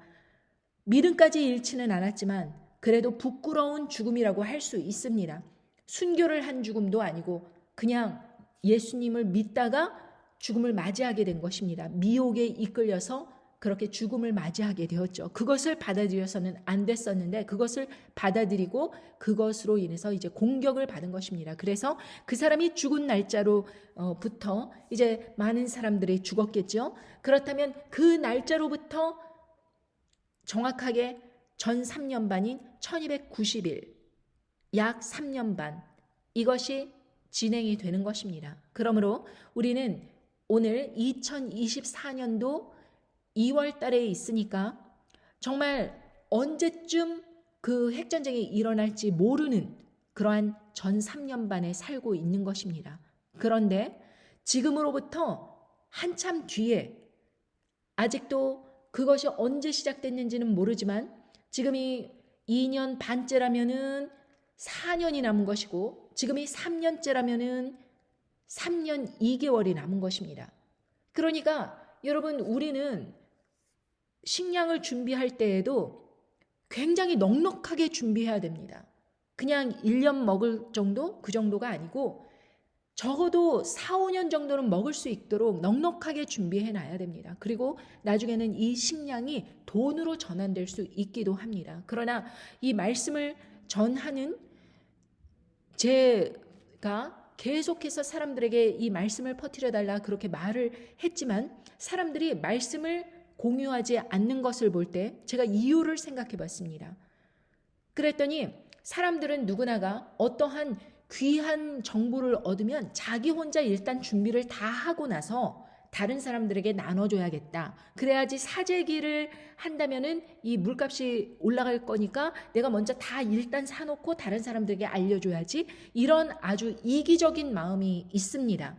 믿음까지 잃지는 않았지만 그래도 부끄러운 죽음이라고 할 수 있습니다. 순교를 한 죽음도 아니고 그냥 예수님을 믿다가 죽음을 맞이하게 된 것입니다. 미혹에 이끌려서 그렇게 죽음을 맞이하게 되었죠. 그것을 받아들여서는 안 됐었는데 그것을 받아들이고 그것으로 인해서 이제 공격을 받은 것입니다. 그래서 그 사람이 죽은 날짜로부터 이제 많은 사람들이 죽었겠죠. 그렇다면 그 날짜로부터 정확하게 전 3년 반인 1290일, 약 3년 반 이것이 진행이 되는 것입니다. 그러므로 우리는 오늘 2024년도 2월 달에 있으니까 정말 언제쯤 그 핵전쟁이 일어날지 모르는 그러한 전 3년 반에 살고 있는 것입니다. 그런데 지금으로부터 한참 뒤에 아직도 그것이 언제 시작됐는지는 모르지만 지금이 2년 반째라면은 4년이 남은 것이고 지금이 3년째라면은 3년 2개월이 남은 것입니다. 그러니까 여러분 우리는 식량을 준비할 때에도 굉장히 넉넉하게 준비해야 됩니다. 그냥 1년 먹을 정도? 그 정도가 아니고 적어도 4, 5년 정도는 먹을 수 있도록 넉넉하게 준비해 놔야 됩니다. 그리고 나중에는 이 식량이 돈으로 전환될 수 있기도 합니다. 그러나 이 말씀을 전하는 제가 계속해서 사람들에게 이 말씀을 퍼뜨려달라 그렇게 말을 했지만 사람들이 말씀을 공유하지 않는 것을 볼 때 제가 이유를 생각해 봤습니다. 그랬더니 사람들은 누구나가 어떠한 귀한 정보를 얻으면 자기 혼자 일단 준비를 다 하고 나서 다른 사람들에게 나눠줘야겠다. 그래야지 사재기를 한다면은 이 물값이 올라갈 거니까 내가 먼저 다 일단 사놓고 다른 사람들에게 알려줘야지. 이런 아주 이기적인 마음이 있습니다.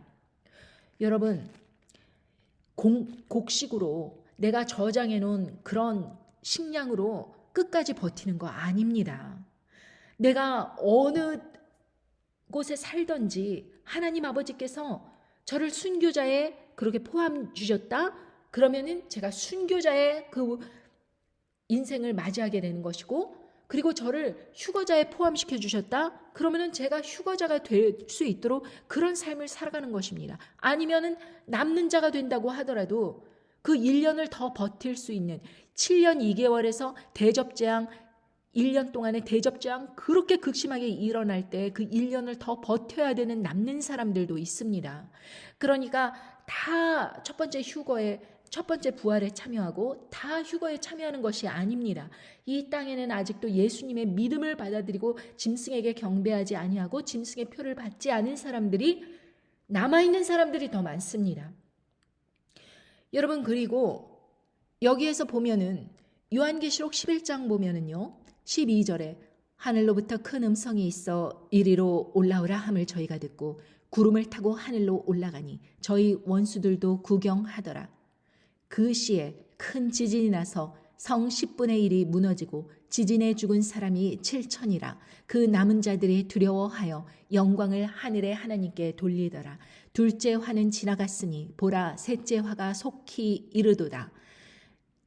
여러분, 곡식으로 내가 저장해 놓은 그런 식량으로 끝까지 버티는 거 아닙니다. 내가 어느 곳에 살던지 하나님 아버지께서 저를 순교자에 그렇게 포함 주셨다? 그러면은 제가 순교자의 그 인생을 맞이하게 되는 것이고, 그리고 저를 휴거자에 포함시켜 주셨다? 그러면은 제가 휴거자가 될 수 있도록 그런 삶을 살아가는 것입니다. 아니면은 남는 자가 된다고 하더라도 그 1년을 더 버틸 수 있는 7년 2개월에서 대접재앙 1년 동안의 대접재앙 그렇게 극심하게 일어날 때 그 1년을 더 버텨야 되는 남는 사람들도 있습니다. 그러니까 다 첫 번째 부활에 참여하고 다 휴거에 참여하는 것이 아닙니다. 이 땅에는 아직도 예수님의 믿음을 받아들이고 짐승에게 경배하지 아니하고 짐승의 표를 받지 않은 사람들이 남아있는 사람들이 더 많습니다. 여러분, 그리고 여기에서 보면은 요한계시록 11장 보면은요 12절에 하늘로부터 큰 음성이 있어 이리로 올라오라 함을 저희가 듣고 구름을 타고 하늘로 올라가니 저희 원수들도 구경하더라. 그 시에 큰 지진이 나서 성 10분의 1이 무너지고 지진에 죽은 사람이 7천이라. 그 남은 자들이 두려워하여 영광을 하늘의 하나님께 돌리더라. 둘째 화는 지나갔으니 보라 셋째 화가 속히 이르도다.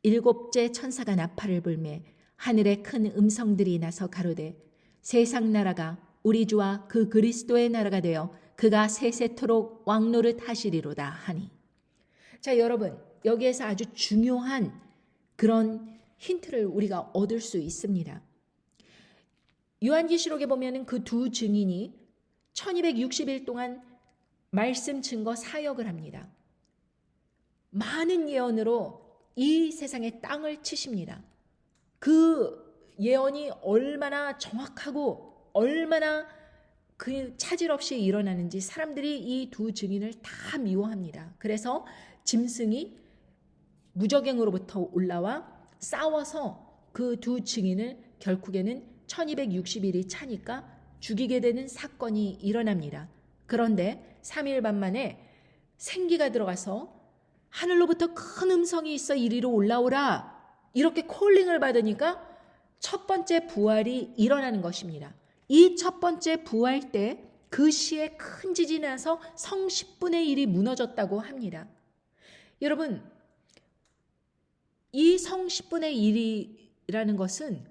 일곱째 천사가 나팔을 불매 하늘에 큰 음성들이 나서 가로되 세상 나라가 우리 주와 그 그리스도의 나라가 되어 그가 세세토록 왕노릇 하시리로다 하니. 자, 여러분, 여기에서 아주 중요한 그런 힌트를 우리가 얻을 수 있습니다. 요한계시록에 보면은 그 두 증인이 1260일 동안 말씀 증거 사역을 합니다. 많은 예언으로 이 세상의 땅을 치십니다. 그 예언이 얼마나 정확하고 얼마나 그 차질 없이 일어나는지 사람들이 이 두 증인을 다 미워합니다. 그래서 짐승이 무저갱으로부터 올라와 싸워서 그 두 증인을 결국에는 1260일이 차니까 죽이게 되는 사건이 일어납니다. 그런데 3일 반 만에 생기가 들어가서 하늘로부터 큰 음성이 있어 이리로 올라오라 이렇게 콜링을 받으니까 첫 번째 부활이 일어나는 것입니다. 이 첫 번째 부활 때 그 시에 큰 지진이 나서 성 10분의 1이 무너졌다고 합니다. 여러분, 이 성 10분의 1이라는 것은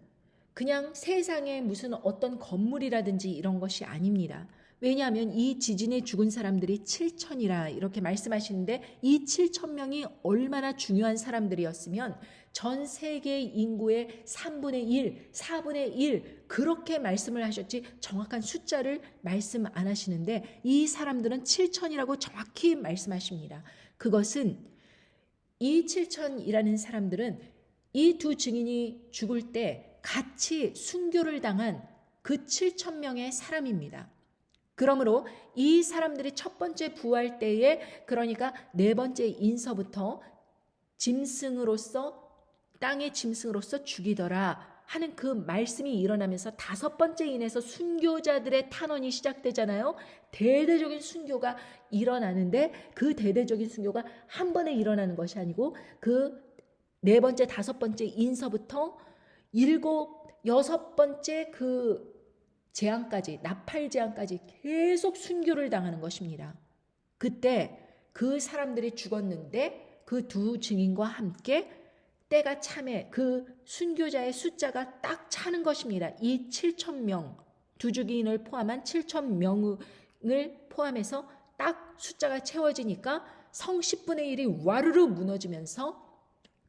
그냥 세상에 무슨 어떤 건물이라든지 이런 것이 아닙니다. 왜냐하면 이 지진에 죽은 사람들이 7천이라 이렇게 말씀하시는데, 이 7천 명이 얼마나 중요한 사람들이었으면 전 세계 인구의 3분의 1, 4분의 1 그렇게 말씀을 하셨지 정확한 숫자를 말씀 안 하시는데, 이 사람들은 7천이라고 정확히 말씀하십니다. 그것은 이 7천이라는 사람들은 이 두 증인이 죽을 때 같이 순교를 당한 그 7천 명의 사람입니다. 그러므로 이 사람들이 첫 번째 부활 때에, 그러니까 네 번째 인서부터 짐승으로서, 땅의 짐승으로서 죽이더라 하는 그 말씀이 일어나면서 다섯 번째 인에서 순교자들의 탄원이 시작되잖아요. 대대적인 순교가 일어나는데, 그 대대적인 순교가 한 번에 일어나는 것이 아니고 그 네 번째, 다섯 번째 인서부터 일곱, 여섯 번째 그 재앙까지, 나팔 재앙까지 계속 순교를 당하는 것입니다. 그때 그 사람들이 죽었는데 그 두 증인과 함께 때가 참에 그 순교자의 숫자가 딱 차는 것입니다. 이 7천 명, 두 증인을 포함한 7천 명을 포함해서 딱 숫자가 채워지니까 성 10분의 1이 와르르 무너지면서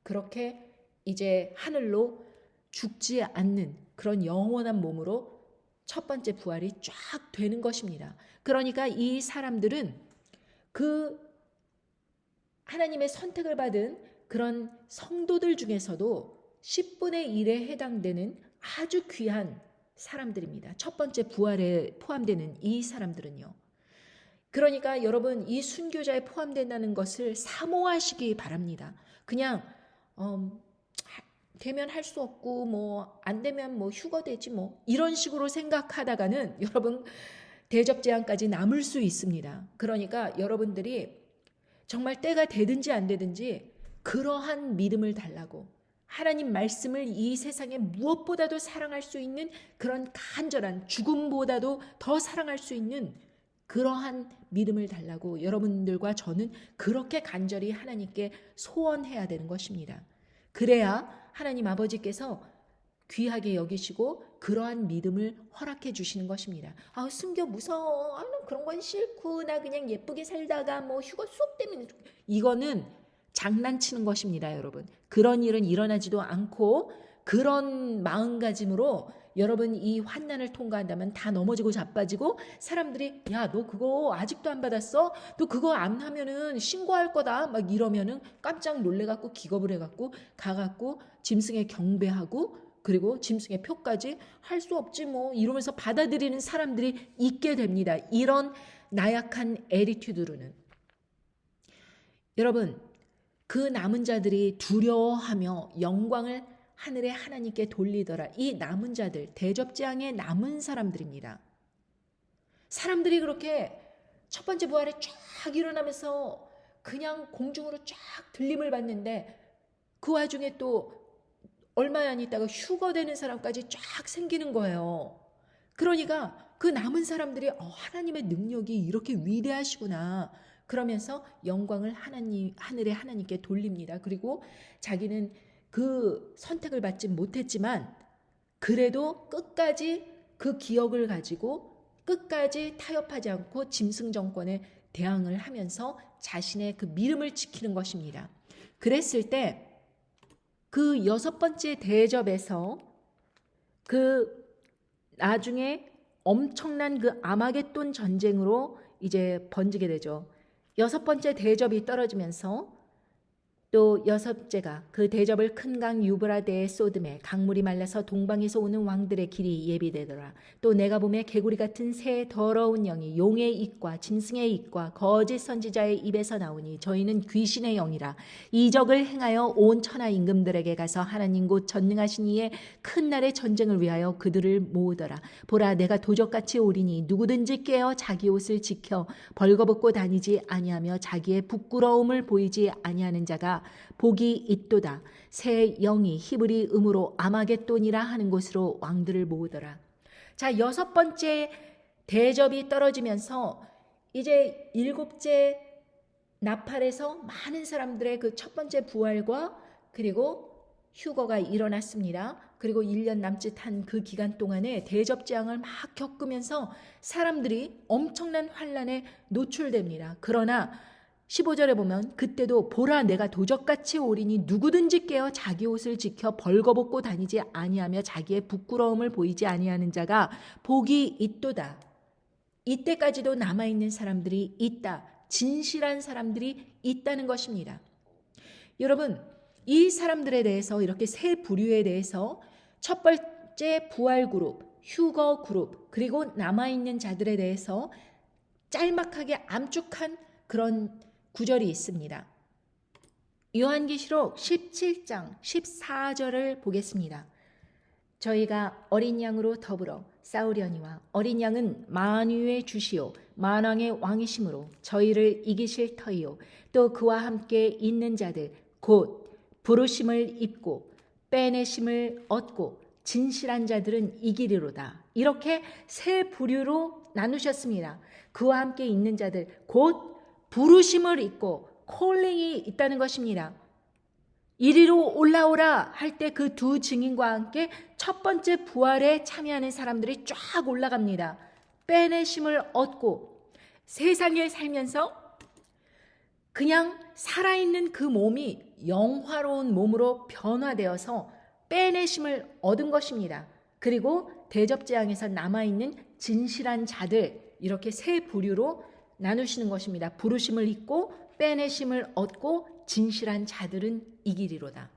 그렇게 이제 하늘로 죽지 않는 그런 영원한 몸으로 첫 번째 부활이 쫙 되는 것입니다. 그러니까 이 사람들은 그 하나님의 선택을 받은 그런 성도들 중에서도 10분의 1에 해당되는 아주 귀한 사람들입니다. 첫 번째 부활에 포함되는 이 사람들은요. 그러니까 여러분, 이 순교자에 포함된다는 것을 사모하시기 바랍니다. 그냥 되면 할 수 없고 뭐 안 되면 뭐 휴거되지 뭐 이런 식으로 생각하다가는 여러분 대접재앙까지 남을 수 있습니다. 그러니까 여러분들이 정말 때가 되든지 안 되든지 그러한 믿음을 달라고, 하나님 말씀을 이 세상에 무엇보다도 사랑할 수 있는 그런 간절한, 죽음보다도 더 사랑할 수 있는 그러한 믿음을 달라고 여러분들과 저는 그렇게 간절히 하나님께 소원해야 되는 것입니다. 그래야 하나님 아버지께서 귀하게 여기시고 그러한 믿음을 허락해 주시는 것입니다. 순교 무서워. 나 그런 건 싫고 나 그냥 예쁘게 살다가 뭐 휴가 쏙 되면, 이거는 장난치는 것입니다, 여러분. 그런 일은 일어나지도 않고 그런 마음가짐으로 여러분 이 환난을 통과한다면 다 넘어지고 자빠지고, 사람들이 야, 너 그거 아직도 안 받았어? 너 그거 안 하면은 신고할 거다 막 이러면은 깜짝 놀래갖고 기겁을 해갖고 가갖고 짐승에 경배하고, 그리고 짐승의 표까지 할 수 없지 뭐 이러면서 받아들이는 사람들이 있게 됩니다. 이런 나약한 애리튜드로는. 여러분, 그 남은 자들이 두려워하며 영광을 하늘의 하나님께 돌리더라. 이 남은 자들, 대접재앙에 남은 사람들입니다. 사람들이 그렇게 첫 번째 부활에 쫙 일어나면서 그냥 공중으로 쫙 들림을 받는데, 그 와중에 또 얼마 안 있다가 휴거되는 사람까지 쫙 생기는 거예요. 그러니까 그 남은 사람들이 하나님의 능력이 이렇게 위대하시구나 그러면서 영광을 하늘의 하나님께 돌립니다. 그리고 자기는 그 선택을 받지 못했지만 그래도 끝까지 그 기억을 가지고 끝까지 타협하지 않고 짐승 정권에 대항을 하면서 자신의 그 믿음을 지키는 것입니다. 그랬을 때 그 여섯 번째 대접에서 그 나중에 엄청난 그 아마겟돈 전쟁으로 이제 번지게 되죠. 여섯 번째 대접이 떨어지면서 또 여섯째가 그 대접을 큰 강 유브라데에 쏟음에 강물이 말라서 동방에서 오는 왕들의 길이 예비되더라. 또 내가 보매 개구리 같은 새 더러운 영이 용의 입과 짐승의 입과 거짓 선지자의 입에서 나오니 저희는 귀신의 영이라. 이적을 행하여 온 천하 임금들에게 가서 하나님 곧 전능하신 이의 큰 날의 전쟁을 위하여 그들을 모으더라. 보라, 내가 도적같이 오리니 누구든지 깨어 자기 옷을 지켜 벌거벗고 다니지 아니하며 자기의 부끄러움을 보이지 아니하는 자가 복이 있도다. 새 영이 히브리 음으로 아마겟돈이라 하는 곳으로 왕들을 모으더라. 자, 여섯 번째 대접이 떨어지면서 이제 일곱째 나팔에서 많은 사람들의 그 첫 번째 부활과 그리고 휴거가 일어났습니다. 그리고 1년 남짓한 그 기간 동안에 대접재앙을 막 겪으면서 사람들이 엄청난 환난에 노출됩니다. 그러나 15절에 보면 그때도 보라 내가 도적같이 오리니 누구든지 깨어 자기 옷을 지켜 벌거벗고 다니지 아니하며 자기의 부끄러움을 보이지 아니하는 자가 복이 있도다. 이때까지도 남아있는 사람들이 있다. 진실한 사람들이 있다는 것입니다. 여러분, 이 사람들에 대해서 이렇게 세 부류에 대해서 첫 번째 부활 그룹, 휴거 그룹, 그리고 남아있는 자들에 대해서 짤막하게 암쭉한 그런 구절이 있습니다. 요한계시록 17장 14절을 보겠습니다. 저희가 어린 양으로 더불어 싸우려니와 어린 양은 만유의 주시오 만왕의 왕이심으로 저희를 이기실 터이요 또 그와 함께 있는 자들 곧 부르심을 입고 빼내심을 얻고 진실한 자들은 이기리로다. 이렇게 세 부류로 나누셨습니다. 그와 함께 있는 자들 곧 부르심을 입고 콜링이 있다는 것입니다. 이리로 올라오라 할 때 그 두 증인과 함께 첫 번째 부활에 참여하는 사람들이 쫙 올라갑니다. 빼내심을 얻고 세상에 살면서 그냥 살아있는 그 몸이 영화로운 몸으로 변화되어서 빼내심을 얻은 것입니다. 그리고 대접재앙에서 남아있는 진실한 자들 이렇게 세 부류로 나누시는 것입니다. 부르심을 입고 빼내심을 얻고 진실한 자들은 이기리로다.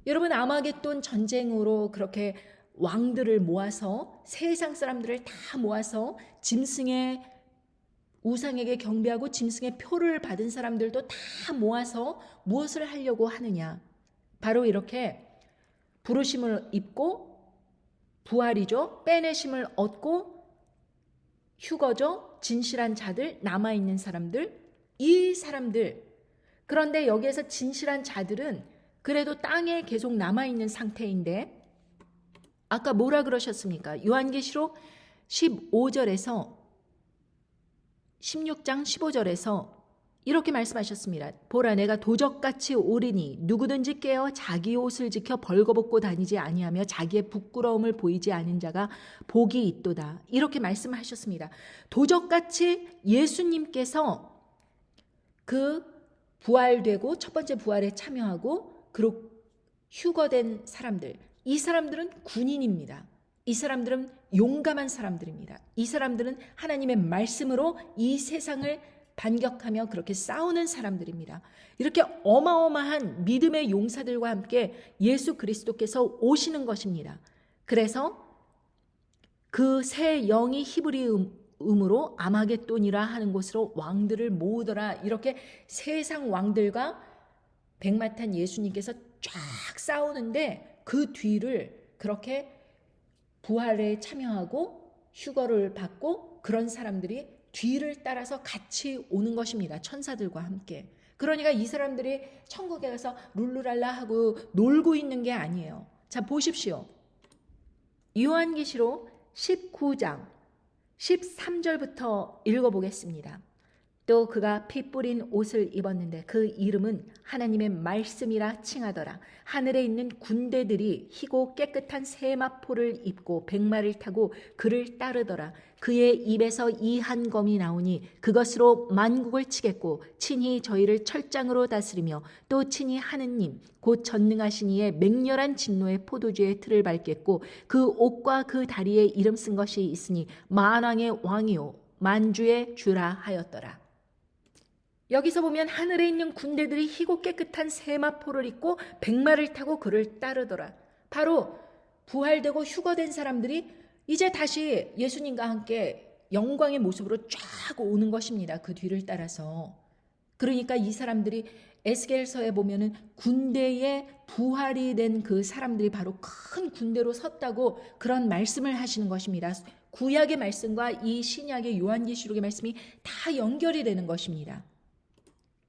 여러분, 아마겟돈 전쟁으로 그렇게 왕들을 모아서 세상 사람들을 다 모아서 짐승의 우상에게 경배하고 짐승의 표를 받은 사람들도 다 모아서 무엇을 하려고 하느냐? 바로 이렇게 부르심을 입고 부활이죠. 빼내심을 얻고 휴거죠. 진실한 자들, 남아있는 사람들, 이 사람들. 그런데 여기에서 진실한 자들은 그래도 땅에 계속 남아있는 상태인데 아까 뭐라 그러셨습니까? 요한계시록 15절에서 16장 15절에서 이렇게 말씀하셨습니다. 보라 내가 도적같이 오리니 누구든지 깨어 자기 옷을 지켜 벌거벗고 다니지 아니하며 자기의 부끄러움을 보이지 않은 자가 복이 있도다. 이렇게 말씀하셨습니다. 도적같이 예수님께서 그 부활되고 첫 번째 부활에 참여하고 그리고 휴거된 사람들, 이 사람들은 군인입니다. 이 사람들은 용감한 사람들입니다. 이 사람들은 하나님의 말씀으로 이 세상을 반격하며 그렇게 싸우는 사람들입니다. 이렇게 어마어마한 믿음의 용사들과 함께 예수 그리스도께서 오시는 것입니다. 그래서 그 새 영이 히브리음으로 아마겟돈이라 하는 곳으로 왕들을 모으더라. 이렇게 세상 왕들과 백마탄 예수님께서 쫙 싸우는데 그 뒤를 그렇게 부활에 참여하고 휴거를 받고 그런 사람들이 뒤를 따라서 같이 오는 것입니다. 천사들과 함께. 그러니까 이 사람들이 천국에 가서 룰루랄라 하고 놀고 있는 게 아니에요. 자, 보십시오. 요한계시록 19장 13절부터 읽어보겠습니다. 또 그가 피 뿌린 옷을 입었는데 그 이름은 하나님의 말씀이라 칭하더라. 하늘에 있는 군대들이 희고 깨끗한 세마포를 입고 백마를 타고 그를 따르더라. 그의 입에서 이 한 검이 나오니 그것으로 만국을 치겠고 친히 저희를 철장으로 다스리며 또 친히 하느님 곧 전능하신 이의 맹렬한 진노의 포도주의 틀을 밟겠고 그 옷과 그 다리에 이름 쓴 것이 있으니 만왕의 왕이요 만주의 주라 하였더라. 여기서 보면 하늘에 있는 군대들이 희고 깨끗한 세마포를 입고 백마를 타고 그를 따르더라. 바로 부활되고 휴거된 사람들이 이제 다시 예수님과 함께 영광의 모습으로 쫙 오는 것입니다. 그 뒤를 따라서. 그러니까 이 사람들이 에스겔서에 보면은 군대에 부활이 된 그 사람들이 바로 큰 군대로 섰다고 그런 말씀을 하시는 것입니다. 구약의 말씀과 이 신약의 요한계시록의 말씀이 다 연결이 되는 것입니다.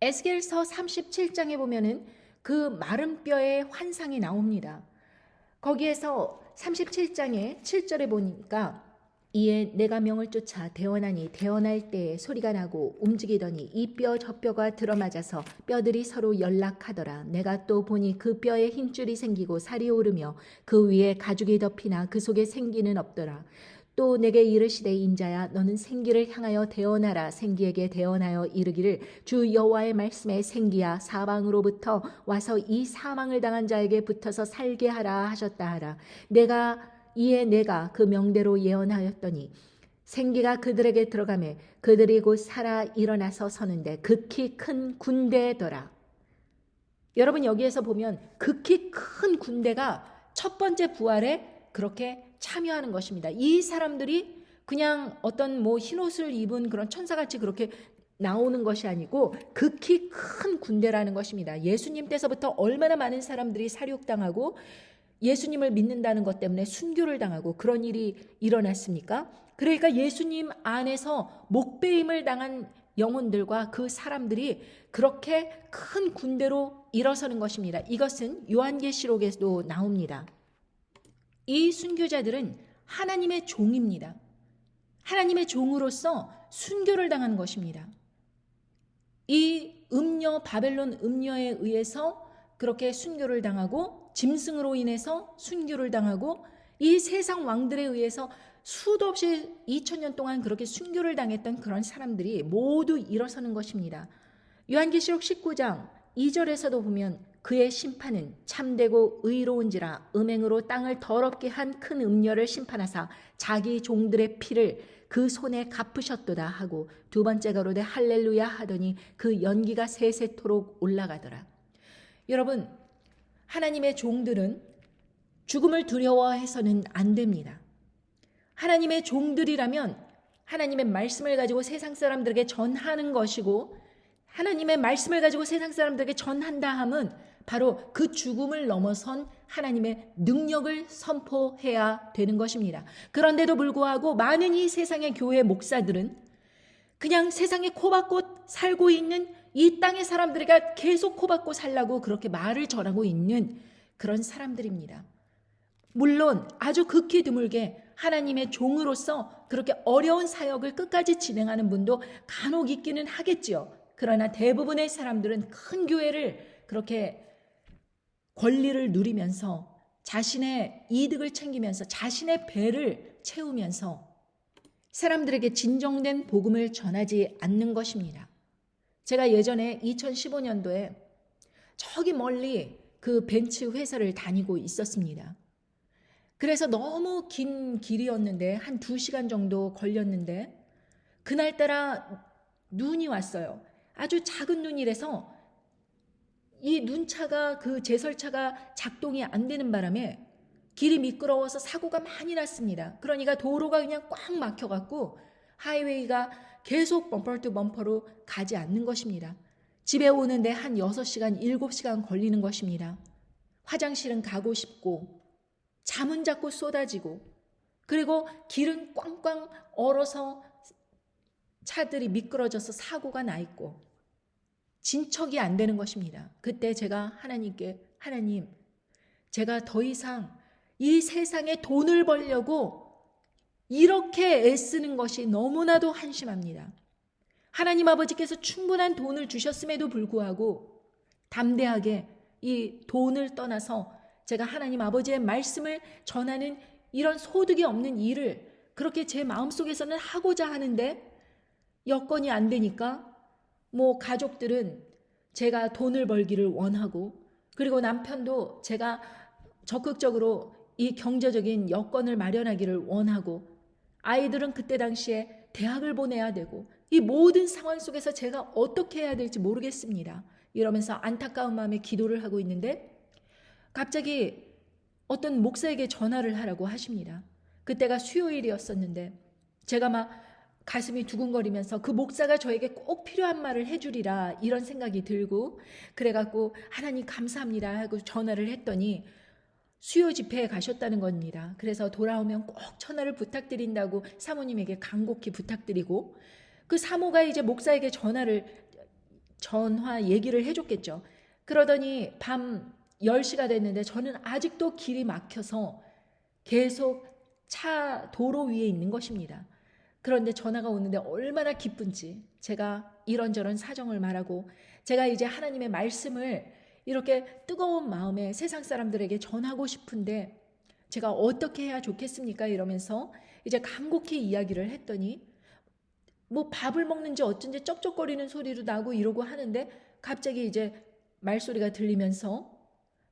에스겔서 37장에 보면은 그 마른 뼈의 환상이 나옵니다. 거기에서 37장의 7절에 보니까 이에 내가 명을 쫓아 대언하니 대언할 때에 소리가 나고 움직이더니 이 뼈 저 뼈가 들어맞아서 뼈들이 서로 연락하더라. 내가 또 보니 그 뼈에 힘줄이 생기고 살이 오르며 그 위에 가죽이 덮이나 그 속에 생기는 없더라. 또 내게 이르시되 인자야 너는 생기를 향하여 대언하라. 생기에게 대언하여 이르기를 주 여호와의 말씀에 생기야 사방으로부터 와서 이 사망을 당한 자에게 붙어서 살게 하라 하셨다 하라. 이에 내가 그 명대로 예언하였더니 생기가 그들에게 들어가매 그들이 곧 살아 일어나서 서는데 극히 큰 군대더라. 여러분 여기에서 보면 극히 큰 군대가 첫 번째 부활에 그렇게 참여하는 것입니다. 이 사람들이 그냥 어떤 뭐 흰옷을 입은 그런 천사같이 그렇게 나오는 것이 아니고 극히 큰 군대라는 것입니다. 예수님 때서부터 얼마나 많은 사람들이 살육당하고 예수님을 믿는다는 것 때문에 순교를 당하고 그런 일이 일어났습니까? 그러니까 예수님 안에서 목배임을 당한 영혼들과 그 사람들이 그렇게 큰 군대로 일어서는 것입니다. 이것은 요한계시록에도 나옵니다. 이 순교자들은 하나님의 종입니다. 하나님의 종으로서 순교를 당하는 것입니다. 이 바벨론 음녀에 의해서 그렇게 순교를 당하고 짐승으로 인해서 순교를 당하고 이 세상 왕들에 의해서 수도 없이 2000년 동안 그렇게 순교를 당했던 그런 사람들이 모두 일어서는 것입니다. 요한계시록 19장 2절에서도 보면 그의 심판은 참되고 의로운지라 음행으로 땅을 더럽게 한 큰 음녀를 심판하사 자기 종들의 피를 그 손에 갚으셨도다 하고 두 번째 가로되 할렐루야 하더니 그 연기가 세세토록 올라가더라. 여러분 하나님의 종들은 죽음을 두려워해서는 안 됩니다. 하나님의 종들이라면 하나님의 말씀을 가지고 세상 사람들에게 전하는 것이고 하나님의 말씀을 가지고 세상 사람들에게 전한다 함은 바로 그 죽음을 넘어선 하나님의 능력을 선포해야 되는 것입니다. 그런데도 불구하고 많은 이 세상의 교회 목사들은 그냥 세상에 코박고 살고 있는 이 땅의 사람들에게 계속 코박고 살라고 그렇게 말을 전하고 있는 그런 사람들입니다. 물론 아주 극히 드물게 하나님의 종으로서 그렇게 어려운 사역을 끝까지 진행하는 분도 간혹 있기는 하겠지요. 그러나 대부분의 사람들은 큰 교회를 그렇게 권리를 누리면서 자신의 이득을 챙기면서 자신의 배를 채우면서 사람들에게 진정된 복음을 전하지 않는 것입니다. 제가 예전에 2015년도에 저기 멀리 그 벤츠 회사를 다니고 있었습니다. 그래서 너무 긴 길이었는데 한 2시간 정도 걸렸는데 그날따라 눈이 왔어요. 아주 작은 눈이라서 이 눈차가 그 제설차가 작동이 안 되는 바람에 길이 미끄러워서 사고가 많이 났습니다. 그러니까 도로가 그냥 꽉 막혀갖고 하이웨이가 계속 범퍼 투 범퍼로 가지 않는 것입니다. 집에 오는데 한 6시간, 7시간 걸리는 것입니다. 화장실은 가고 싶고 잠은 자꾸 쏟아지고 그리고 길은 꽝꽝 얼어서 차들이 미끄러져서 사고가 나 있고 진척이 안 되는 것입니다. 그때 제가 하나님께 하나님 제가 더 이상 이 세상에 돈을 벌려고 이렇게 애쓰는 것이 너무나도 한심합니다. 하나님 아버지께서 충분한 돈을 주셨음에도 불구하고 담대하게 이 돈을 떠나서 제가 하나님 아버지의 말씀을 전하는 이런 소득이 없는 일을 그렇게 제 마음속에서는 하고자 하는데 여건이 안 되니까 뭐 가족들은 제가 돈을 벌기를 원하고 그리고 남편도 제가 적극적으로 이 경제적인 여건을 마련하기를 원하고 아이들은 그때 당시에 대학을 보내야 되고 이 모든 상황 속에서 제가 어떻게 해야 될지 모르겠습니다. 이러면서 안타까운 마음에 기도를 하고 있는데 갑자기 어떤 목사에게 전화를 하라고 하십니다. 그때가 수요일이었었는데 제가 막 가슴이 두근거리면서 그 목사가 저에게 꼭 필요한 말을 해주리라 이런 생각이 들고 그래갖고 하나님 감사합니다 하고 전화를 했더니 수요 집회에 가셨다는 겁니다. 그래서 돌아오면 꼭 전화를 부탁드린다고 사모님에게 간곡히 부탁드리고 그 사모가 이제 목사에게 전화 얘기를 해줬겠죠. 그러더니 밤 10시가 됐는데 저는 아직도 길이 막혀서 계속 차 도로 위에 있는 것입니다. 그런데 전화가 오는데 얼마나 기쁜지 제가 이런저런 사정을 말하고 제가 이제 하나님의 말씀을 이렇게 뜨거운 마음에 세상 사람들에게 전하고 싶은데 제가 어떻게 해야 좋겠습니까? 이러면서 이제 간곡히 이야기를 했더니 뭐 밥을 먹는지 어쩐지 쩍쩍거리는 소리도 나고 이러고 하는데 갑자기 이제 말소리가 들리면서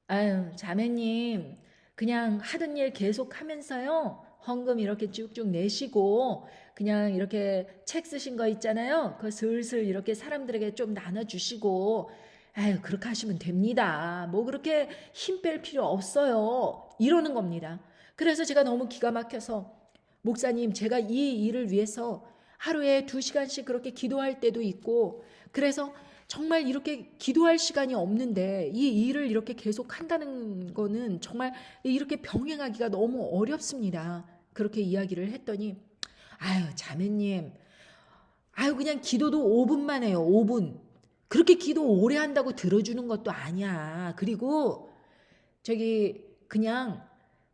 아유, 자매님, 그냥 하던 일 계속 하면서요. 헌금 이렇게 쭉쭉 내시고, 그냥 이렇게 책 쓰신 거 있잖아요. 그거 슬슬 이렇게 사람들에게 좀 나눠주시고, 아유, 그렇게 하시면 됩니다. 뭐 그렇게 힘 뺄 필요 없어요. 이러는 겁니다. 그래서 제가 너무 기가 막혀서, 목사님, 제가 이 일을 위해서 하루에 2시간씩 그렇게 기도할 때도 있고, 그래서 정말 이렇게 기도할 시간이 없는데 이 일을 이렇게 계속 한다는 거는 정말 이렇게 병행하기가 너무 어렵습니다. 그렇게 이야기를 했더니 아유 자매님 아유 그냥 기도도 5분만 해요. 5분. 그렇게 기도 오래 한다고 들어주는 것도 아니야. 그리고 저기 그냥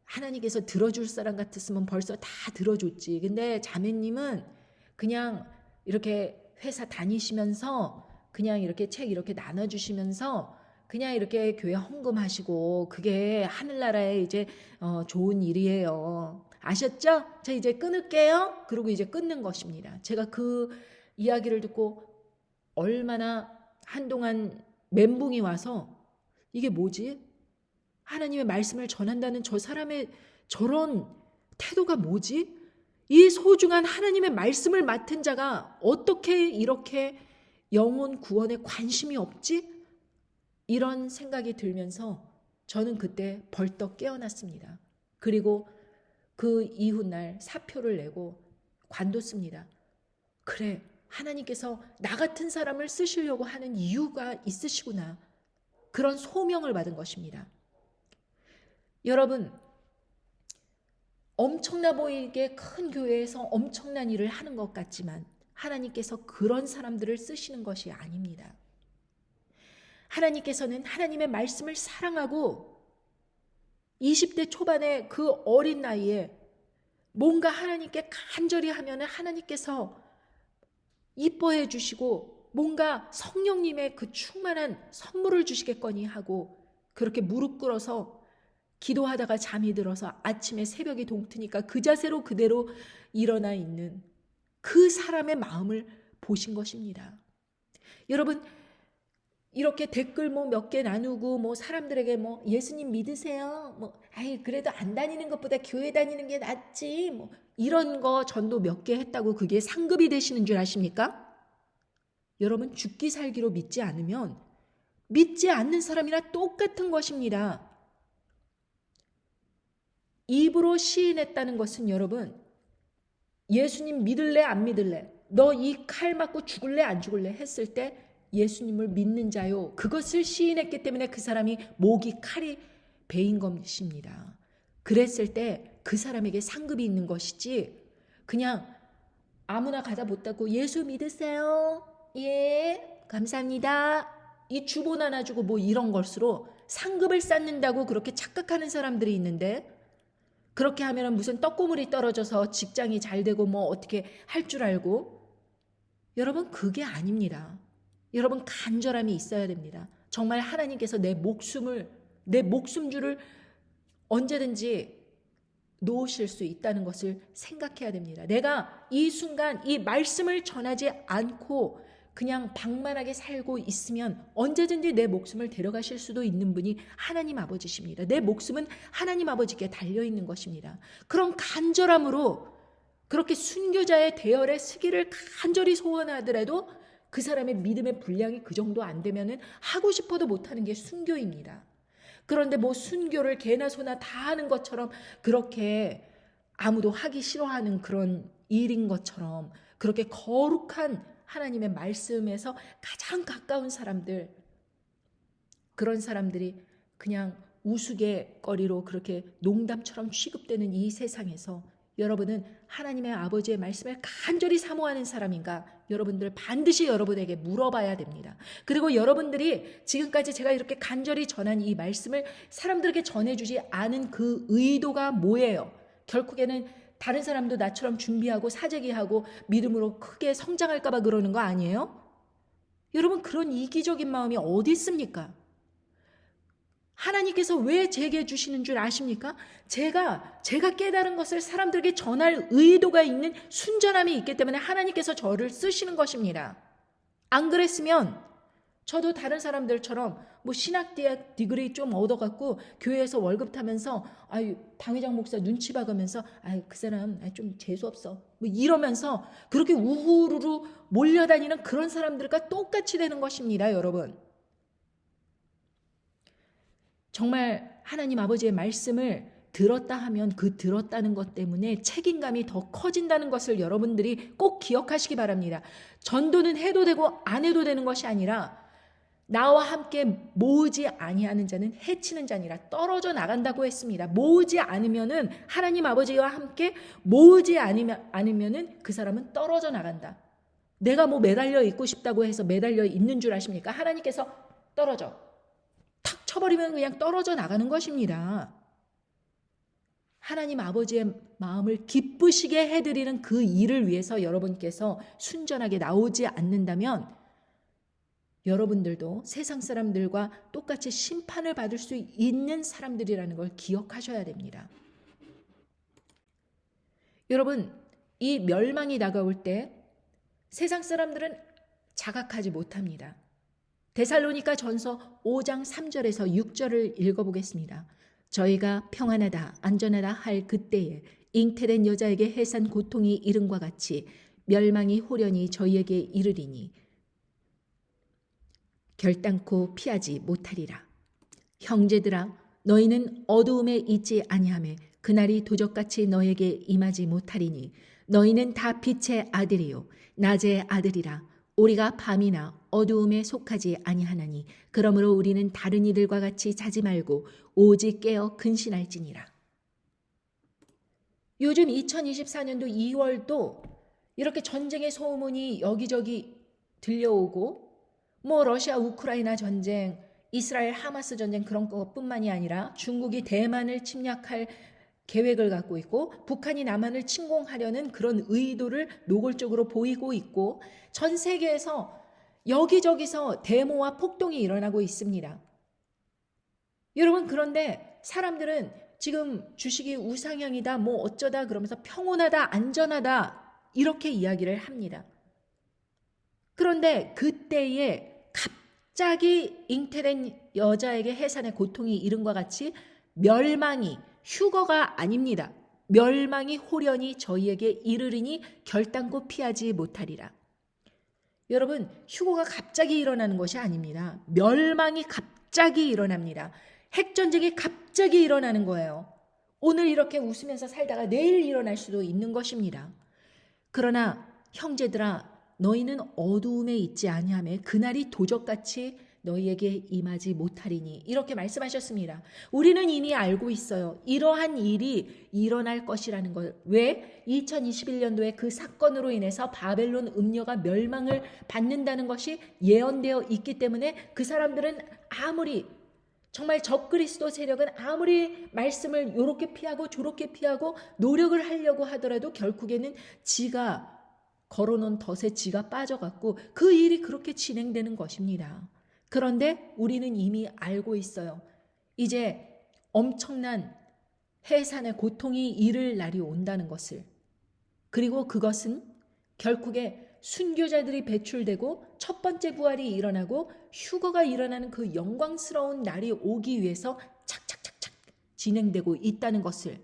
하나님께서 들어줄 사람 같았으면 벌써 다 들어줬지. 근데 자매님은 그냥 이렇게 회사 다니시면서 그냥 이렇게 책 이렇게 나눠주시면서 그냥 이렇게 교회 헌금하시고 그게 하늘나라에 이제 좋은 일이에요. 아셨죠? 저 이제 끊을게요. 그러고 이제 끊는 것입니다. 제가 그 이야기를 듣고 얼마나 한동안 멘붕이 와서 이게 뭐지? 하나님의 말씀을 전한다는 저 사람의 저런 태도가 뭐지? 이 소중한 하나님의 말씀을 맡은 자가 어떻게 이렇게 영혼 구원에 관심이 없지? 이런 생각이 들면서 저는 그때 벌떡 깨어났습니다. 그리고 그 이훗날 사표를 내고 관뒀습니다. 그래, 하나님께서 나 같은 사람을 쓰시려고 하는 이유가 있으시구나. 그런 소명을 받은 것입니다. 여러분, 엄청나 보이게 큰 교회에서 엄청난 일을 하는 것 같지만 하나님께서 그런 사람들을 쓰시는 것이 아닙니다. 하나님께서는 하나님의 말씀을 사랑하고 20대 초반에 그 어린 나이에 뭔가 하나님께 간절히 하면 하나님께서 이뻐해 주시고 뭔가 성령님의 그 충만한 선물을 주시겠거니 하고 그렇게 무릎 꿇어서 기도하다가 잠이 들어서 아침에 새벽이 동트니까 그 자세로 그대로 일어나 있는 그 사람의 마음을 보신 것입니다. 여러분 이렇게 댓글 뭐 몇 개 나누고 뭐 사람들에게 뭐 예수님 믿으세요? 뭐 아이 그래도 안 다니는 것보다 교회 다니는 게 낫지. 뭐 이런 거 전도 몇 개 했다고 그게 상급이 되시는 줄 아십니까? 여러분 죽기 살기로 믿지 않으면 믿지 않는 사람이나 똑같은 것입니다. 입으로 시인했다는 것은 여러분 예수님 믿을래 안 믿을래? 너 이 칼 맞고 죽을래 안 죽을래? 했을 때 예수님을 믿는 자요. 그것을 시인했기 때문에 그 사람이 목이 칼이 베인 것입니다. 그랬을 때 그 사람에게 상급이 있는 것이지 그냥 아무나 가다 못하고 예수 믿으세요. 예 감사합니다. 이 주본 하나 주고 뭐 이런 것으로 상급을 쌓는다고 그렇게 착각하는 사람들이 있는데 그렇게 하면 무슨 떡고물이 떨어져서 직장이 잘 되고 뭐 어떻게 할 줄 알고 여러분 그게 아닙니다. 여러분 간절함이 있어야 됩니다. 정말 하나님께서 내 목숨줄을 언제든지 놓으실 수 있다는 것을 생각해야 됩니다. 내가 이 순간 이 말씀을 전하지 않고 그냥 방만하게 살고 있으면 언제든지 내 목숨을 데려가실 수도 있는 분이 하나님 아버지십니다. 내 목숨은 하나님 아버지께 달려있는 것입니다. 그런 간절함으로 그렇게 순교자의 대열에 서기를 간절히 소원하더라도 그 사람의 믿음의 분량이 그 정도 안 되면은 하고 싶어도 못하는 게 순교입니다. 그런데 뭐 순교를 개나 소나 다 하는 것처럼 그렇게 아무도 하기 싫어하는 그런 일인 것처럼 그렇게 거룩한 하나님의 말씀에서 가장 가까운 사람들 그런 사람들이 그냥 우스갯거리로 그렇게 농담처럼 취급되는 이 세상에서 여러분은 하나님의 아버지의 말씀을 간절히 사모하는 사람인가? 여러분들 반드시 여러분에게 물어봐야 됩니다. 그리고 여러분들이 지금까지 제가 이렇게 간절히 전한 이 말씀을 사람들에게 전해주지 않은 그 의도가 뭐예요? 결국에는 다른 사람도 나처럼 준비하고 사재기하고 믿음으로 크게 성장할까 봐 그러는 거 아니에요? 여러분, 그런 이기적인 마음이 어디 있습니까? 하나님께서 왜 제게 주시는 줄 아십니까? 제가 깨달은 것을 사람들에게 전할 의도가 있는 순전함이 있기 때문에 하나님께서 저를 쓰시는 것입니다. 안 그랬으면 저도 다른 사람들처럼 뭐 신학대학 디그리 좀 얻어갖고 교회에서 월급 타면서 당회장 목사 눈치 봐가면서 그 사람 좀 재수없어 뭐 이러면서 그렇게 우후루루 몰려다니는 그런 사람들과 똑같이 되는 것입니다, 여러분. 정말 하나님 아버지의 말씀을 들었다 하면 그 들었다는 것 때문에 책임감이 더 커진다는 것을 여러분들이 꼭 기억하시기 바랍니다. 전도는 해도 되고 안 해도 되는 것이 아니라 나와 함께 모으지 아니하는 자는 해치는 자니라 떨어져 나간다고 했습니다. 모으지 않으면은 하나님 아버지와 함께 모으지 않으면은 그 사람은 떨어져 나간다. 내가 뭐 매달려 있고 싶다고 해서 매달려 있는 줄 아십니까? 하나님께서 떨어져. 탁 쳐버리면 그냥 떨어져 나가는 것입니다. 하나님 아버지의 마음을 기쁘시게 해드리는 그 일을 위해서 여러분께서 순전하게 나오지 않는다면 여러분들도 세상 사람들과 똑같이 심판을 받을 수 있는 사람들이라는 걸 기억하셔야 됩니다. 여러분, 이 멸망이 다가올 때 세상 사람들은 자각하지 못합니다. 데살로니가 전서 5장 3절에서 6절을 읽어보겠습니다. 저희가 평안하다 안전하다 할 그때에 잉태된 여자에게 해산 고통이 이른과 같이 멸망이 호련히 저희에게 이르리니 결단코 피하지 못하리라. 형제들아 너희는 어두움에 있지 아니하매 그날이 도적같이 너에게 임하지 못하리니 너희는 다 빛의 아들이요 낮의 아들이라. 우리가 밤이나 어두움에 속하지 아니하나니 그러므로 우리는 다른 이들과 같이 자지 말고 오직 깨어 근신할지니라. 요즘 2024년도 2월도 이렇게 전쟁의 소문이 여기저기 들려오고 뭐 러시아 우크라이나 전쟁, 이스라엘 하마스 전쟁 그런 것뿐만이 아니라 중국이 대만을 침략할 계획을 갖고 있고 북한이 남한을 침공하려는 그런 의도를 노골적으로 보이고 있고 전 세계에서 여기저기서 데모와 폭동이 일어나고 있습니다. 여러분, 그런데 사람들은 지금 주식이 우상향이다 뭐 어쩌다 그러면서 평온하다 안전하다 이렇게 이야기를 합니다. 그런데 그때에 갑자기 잉태된 여자에게 해산의 고통이 이른과 같이 멸망이 휴거가 아닙니다. 멸망이 호련히 저희에게 이르리니 결단코 피하지 못하리라. 여러분, 휴거가 갑자기 일어나는 것이 아닙니다. 멸망이 갑자기 일어납니다. 핵전쟁이 갑자기 일어나는 거예요. 오늘 이렇게 웃으면서 살다가 내일 일어날 수도 있는 것입니다. 그러나 형제들아 너희는 어두움에 있지 아니하매 그날이 도적같이 너희에게 임하지 못하리니 이렇게 말씀하셨습니다. 우리는 이미 알고 있어요. 이러한 일이 일어날 것이라는 걸. 왜? 2021년도에 그 사건으로 인해서 바벨론 음녀가 멸망을 받는다는 것이 예언되어 있기 때문에 그 사람들은 아무리 정말 적그리스도 세력은 아무리 말씀을 요렇게 피하고 저렇게 피하고 노력을 하려고 하더라도 결국에는 지가 걸어놓은 덫에 지가 빠져갖고 그 일이 그렇게 진행되는 것입니다. 그런데 우리는 이미 알고 있어요. 이제 엄청난 해산의 고통이 이를 날이 온다는 것을. 그리고 그것은 결국에 순교자들이 배출되고 첫 번째 부활이 일어나고 휴거가 일어나는 그 영광스러운 날이 오기 위해서 착착착착 진행되고 있다는 것을.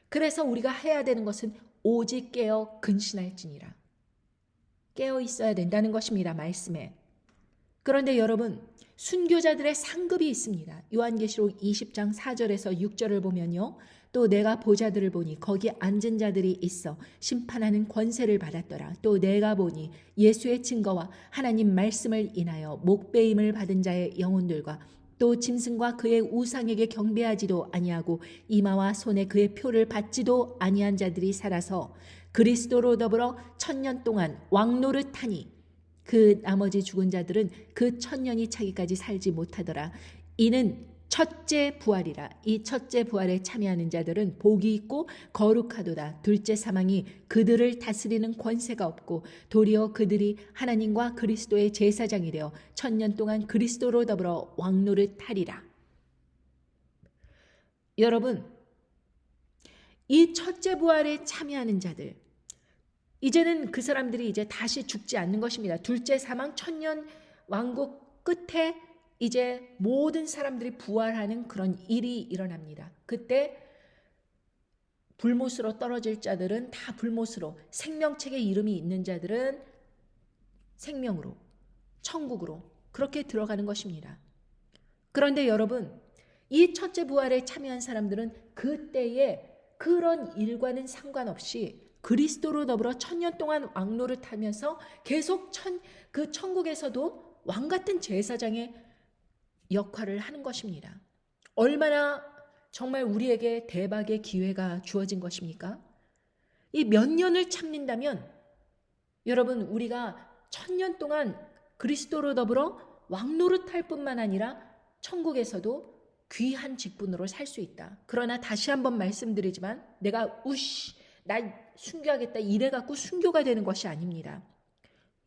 그래서 우리가 해야 되는 것은 오직 깨어 근신할지니라. 깨어 있어야 된다는 것입니다. 말씀에. 그런데 여러분, 순교자들의 상급이 있습니다. 요한계시록 20장 4절에서 6절을 보면요. 또 내가 보자들을 보니 거기 앉은 자들이 있어 심판하는 권세를 받았더라. 또 내가 보니 예수의 증거와 하나님 말씀을 인하여 목배임을 받은 자의 영혼들과 또 짐승과 그의 우상에게 경배하지도 아니하고 이마와 손에 그의 표를 받지도 아니한 자들이 살아서 그리스도로 더불어 1000년 동안 왕노릇하니 그 나머지 죽은 자들은 그 1000년이 차기까지 살지 못하더라. 이는 첫째 부활이라. 이 첫째 부활에 참여하는 자들은 복이 있고 거룩하도다. 둘째 사망이 그들을 다스리는 권세가 없고 도리어 그들이 하나님과 그리스도의 제사장이 되어 천년 동안 그리스도로 더불어 왕노릇하리라. 여러분, 이 첫째 부활에 참여하는 자들, 이제는 그 사람들이 이제 다시 죽지 않는 것입니다. 둘째 사망, 천년 왕국 끝에 이제 모든 사람들이 부활하는 그런 일이 일어납니다. 그때 불못으로 떨어질 자들은 다 불못으로, 생명책에 이름이 있는 자들은 생명으로, 천국으로 그렇게 들어가는 것입니다. 그런데 여러분, 이 첫째 부활에 참여한 사람들은 그때에 그런 일과는 상관없이 그리스도로 더불어 천년 동안 왕노릇하면서 계속 그 천국에서도 왕 같은 제사장의 역할을 하는 것입니다. 얼마나 정말 우리에게 대박의 기회가 주어진 것입니까? 이 몇 년을 참는다면 여러분, 우리가 천년 동안 그리스도로 더불어 왕노릇할 뿐만 아니라 천국에서도 귀한 직분으로 살 수 있다. 그러나 다시 한번 말씀드리지만 내가 나 순교하겠다 이래갖고 순교가 되는 것이 아닙니다.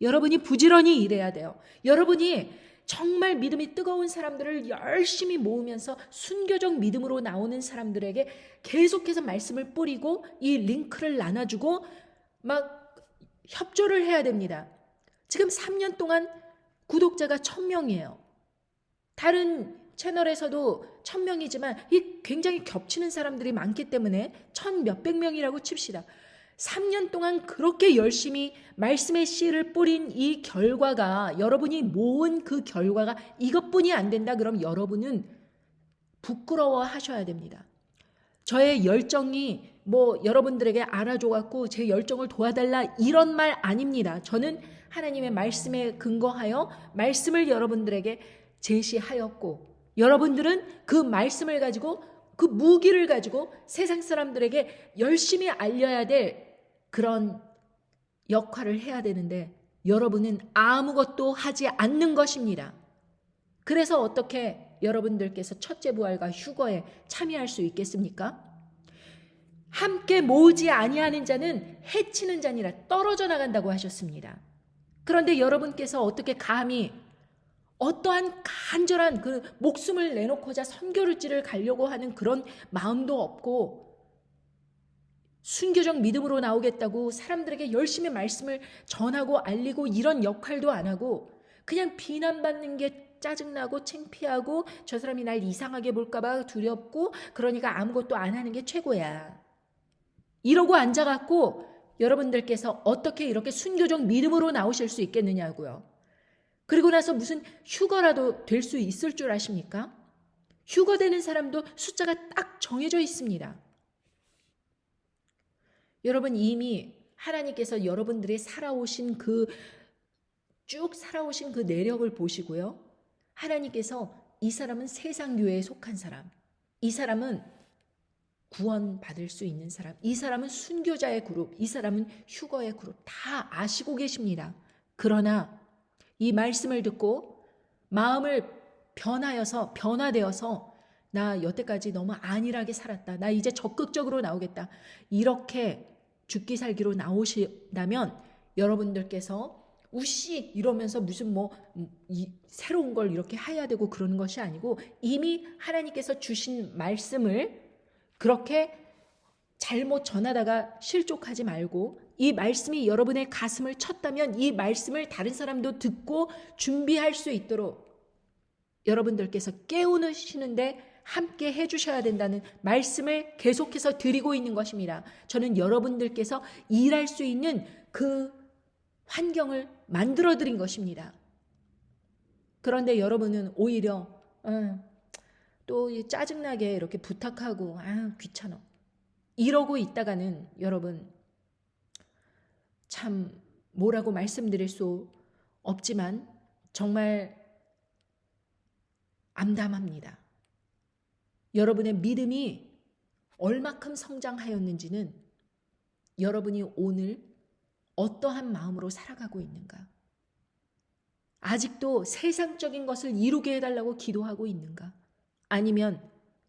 여러분이 부지런히 일해야 돼요. 여러분이 정말 믿음이 뜨거운 사람들을 열심히 모으면서 순교적 믿음으로 나오는 사람들에게 계속해서 말씀을 뿌리고 이 링크를 나눠주고 막 협조를 해야 됩니다. 지금 3년 동안 구독자가 1000명이에요. 다른 채널에서도 1000명이지만 이 굉장히 겹치는 사람들이 많기 때문에 1000몇백 명이라고 칩시다. 3년 동안 그렇게 열심히 말씀의 씨를 뿌린 이 결과가, 여러분이 모은 그 결과가 이것뿐이 안 된다. 그럼 여러분은 부끄러워 하셔야 됩니다. 저의 열정이 여러분들에게 알아줘갖고 제 열정을 도와달라 이런 말 아닙니다. 저는 하나님의 말씀에 근거하여 말씀을 여러분들에게 제시하였고, 여러분들은 그 말씀을 가지고, 그 무기를 가지고 세상 사람들에게 열심히 알려야 될 그런 역할을 해야 되는데 여러분은 아무것도 하지 않는 것입니다. 그래서 어떻게 여러분들께서 첫째 부활과 휴거에 참여할 수 있겠습니까? 함께 모으지 아니하는 자는 해치는 자니라 떨어져 나간다고 하셨습니다. 그런데 여러분께서 어떻게 감히 어떠한 간절한 그 목숨을 내놓고자 선교를지를 가려고 하는 그런 마음도 없고, 순교적 믿음으로 나오겠다고 사람들에게 열심히 말씀을 전하고 알리고 이런 역할도 안 하고 그냥 비난받는 게 짜증나고 창피하고 저 사람이 날 이상하게 볼까봐 두렵고 그러니까 아무것도 안 하는 게 최고야. 이러고 앉아갖고 여러분들께서 어떻게 이렇게 순교적 믿음으로 나오실 수 있겠느냐고요. 그리고 나서 무슨 휴거라도 될 수 있을 줄 아십니까? 휴거되는 사람도 숫자가 딱 정해져 있습니다. 여러분, 이미 하나님께서 여러분들이 쭉 살아오신 그 내력을 보시고요. 하나님께서 이 사람은 세상 교회에 속한 사람, 이 사람은 구원받을 수 있는 사람, 이 사람은 순교자의 그룹, 이 사람은 휴거의 그룹 다 아시고 계십니다. 그러나 이 말씀을 듣고 마음을 변화되어서 나 여태까지 너무 안일하게 살았다. 나 이제 적극적으로 나오겠다. 이렇게 죽기 살기로 나오신다면 여러분들께서 우씨 이러면서 무슨 새로운 걸 이렇게 해야 되고 그러는 것이 아니고 이미 하나님께서 주신 말씀을 그렇게 잘못 전하다가 실족하지 말고 이 말씀이 여러분의 가슴을 쳤다면 이 말씀을 다른 사람도 듣고 준비할 수 있도록 여러분들께서 깨우시는데 함께 해주셔야 된다는 말씀을 계속해서 드리고 있는 것입니다. 저는 여러분들께서 일할 수 있는 그 환경을 만들어 드린 것입니다. 그런데 여러분은 오히려 또 짜증나게 이렇게 부탁하고 귀찮아 이러고 있다가는 여러분 참 뭐라고 말씀드릴 수 없지만 정말 암담합니다. 여러분의 믿음이 얼마큼 성장하였는지는 여러분이 오늘 어떠한 마음으로 살아가고 있는가? 아직도 세상적인 것을 이루게 해달라고 기도하고 있는가? 아니면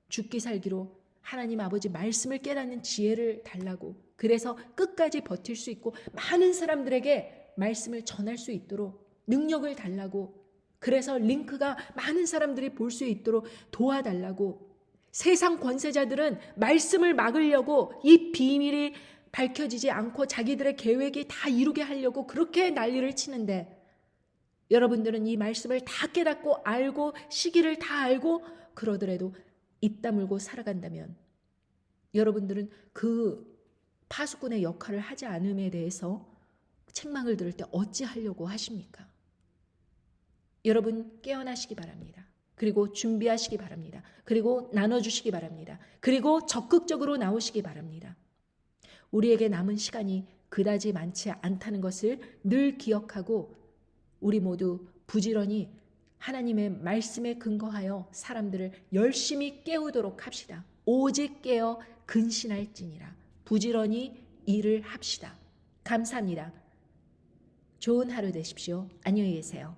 죽기 살기로 하나님 아버지 말씀을 깨닫는 지혜를 달라고, 그래서 끝까지 버틸 수 있고 많은 사람들에게 말씀을 전할 수 있도록 능력을 달라고, 그래서 링크가 많은 사람들이 볼 수 있도록 도와달라고. 세상 권세자들은 말씀을 막으려고 이 비밀이 밝혀지지 않고 자기들의 계획이 다 이루게 하려고 그렇게 난리를 치는데, 여러분들은 이 말씀을 다 깨닫고 알고 시기를 다 알고 그러더라도 입 다물고 살아간다면 여러분들은 그 파수꾼의 역할을 하지 않음에 대해서 책망을 들을 때 어찌하려고 하십니까? 여러분 깨어나시기 바랍니다. 그리고 준비하시기 바랍니다. 그리고 나눠주시기 바랍니다. 그리고 적극적으로 나오시기 바랍니다. 우리에게 남은 시간이 그다지 많지 않다는 것을 늘 기억하고 우리 모두 부지런히 하나님의 말씀에 근거하여 사람들을 열심히 깨우도록 합시다. 오직 깨어 근신할지니라. 부지런히 일을 합시다. 감사합니다. 좋은 하루 되십시오. 안녕히 계세요.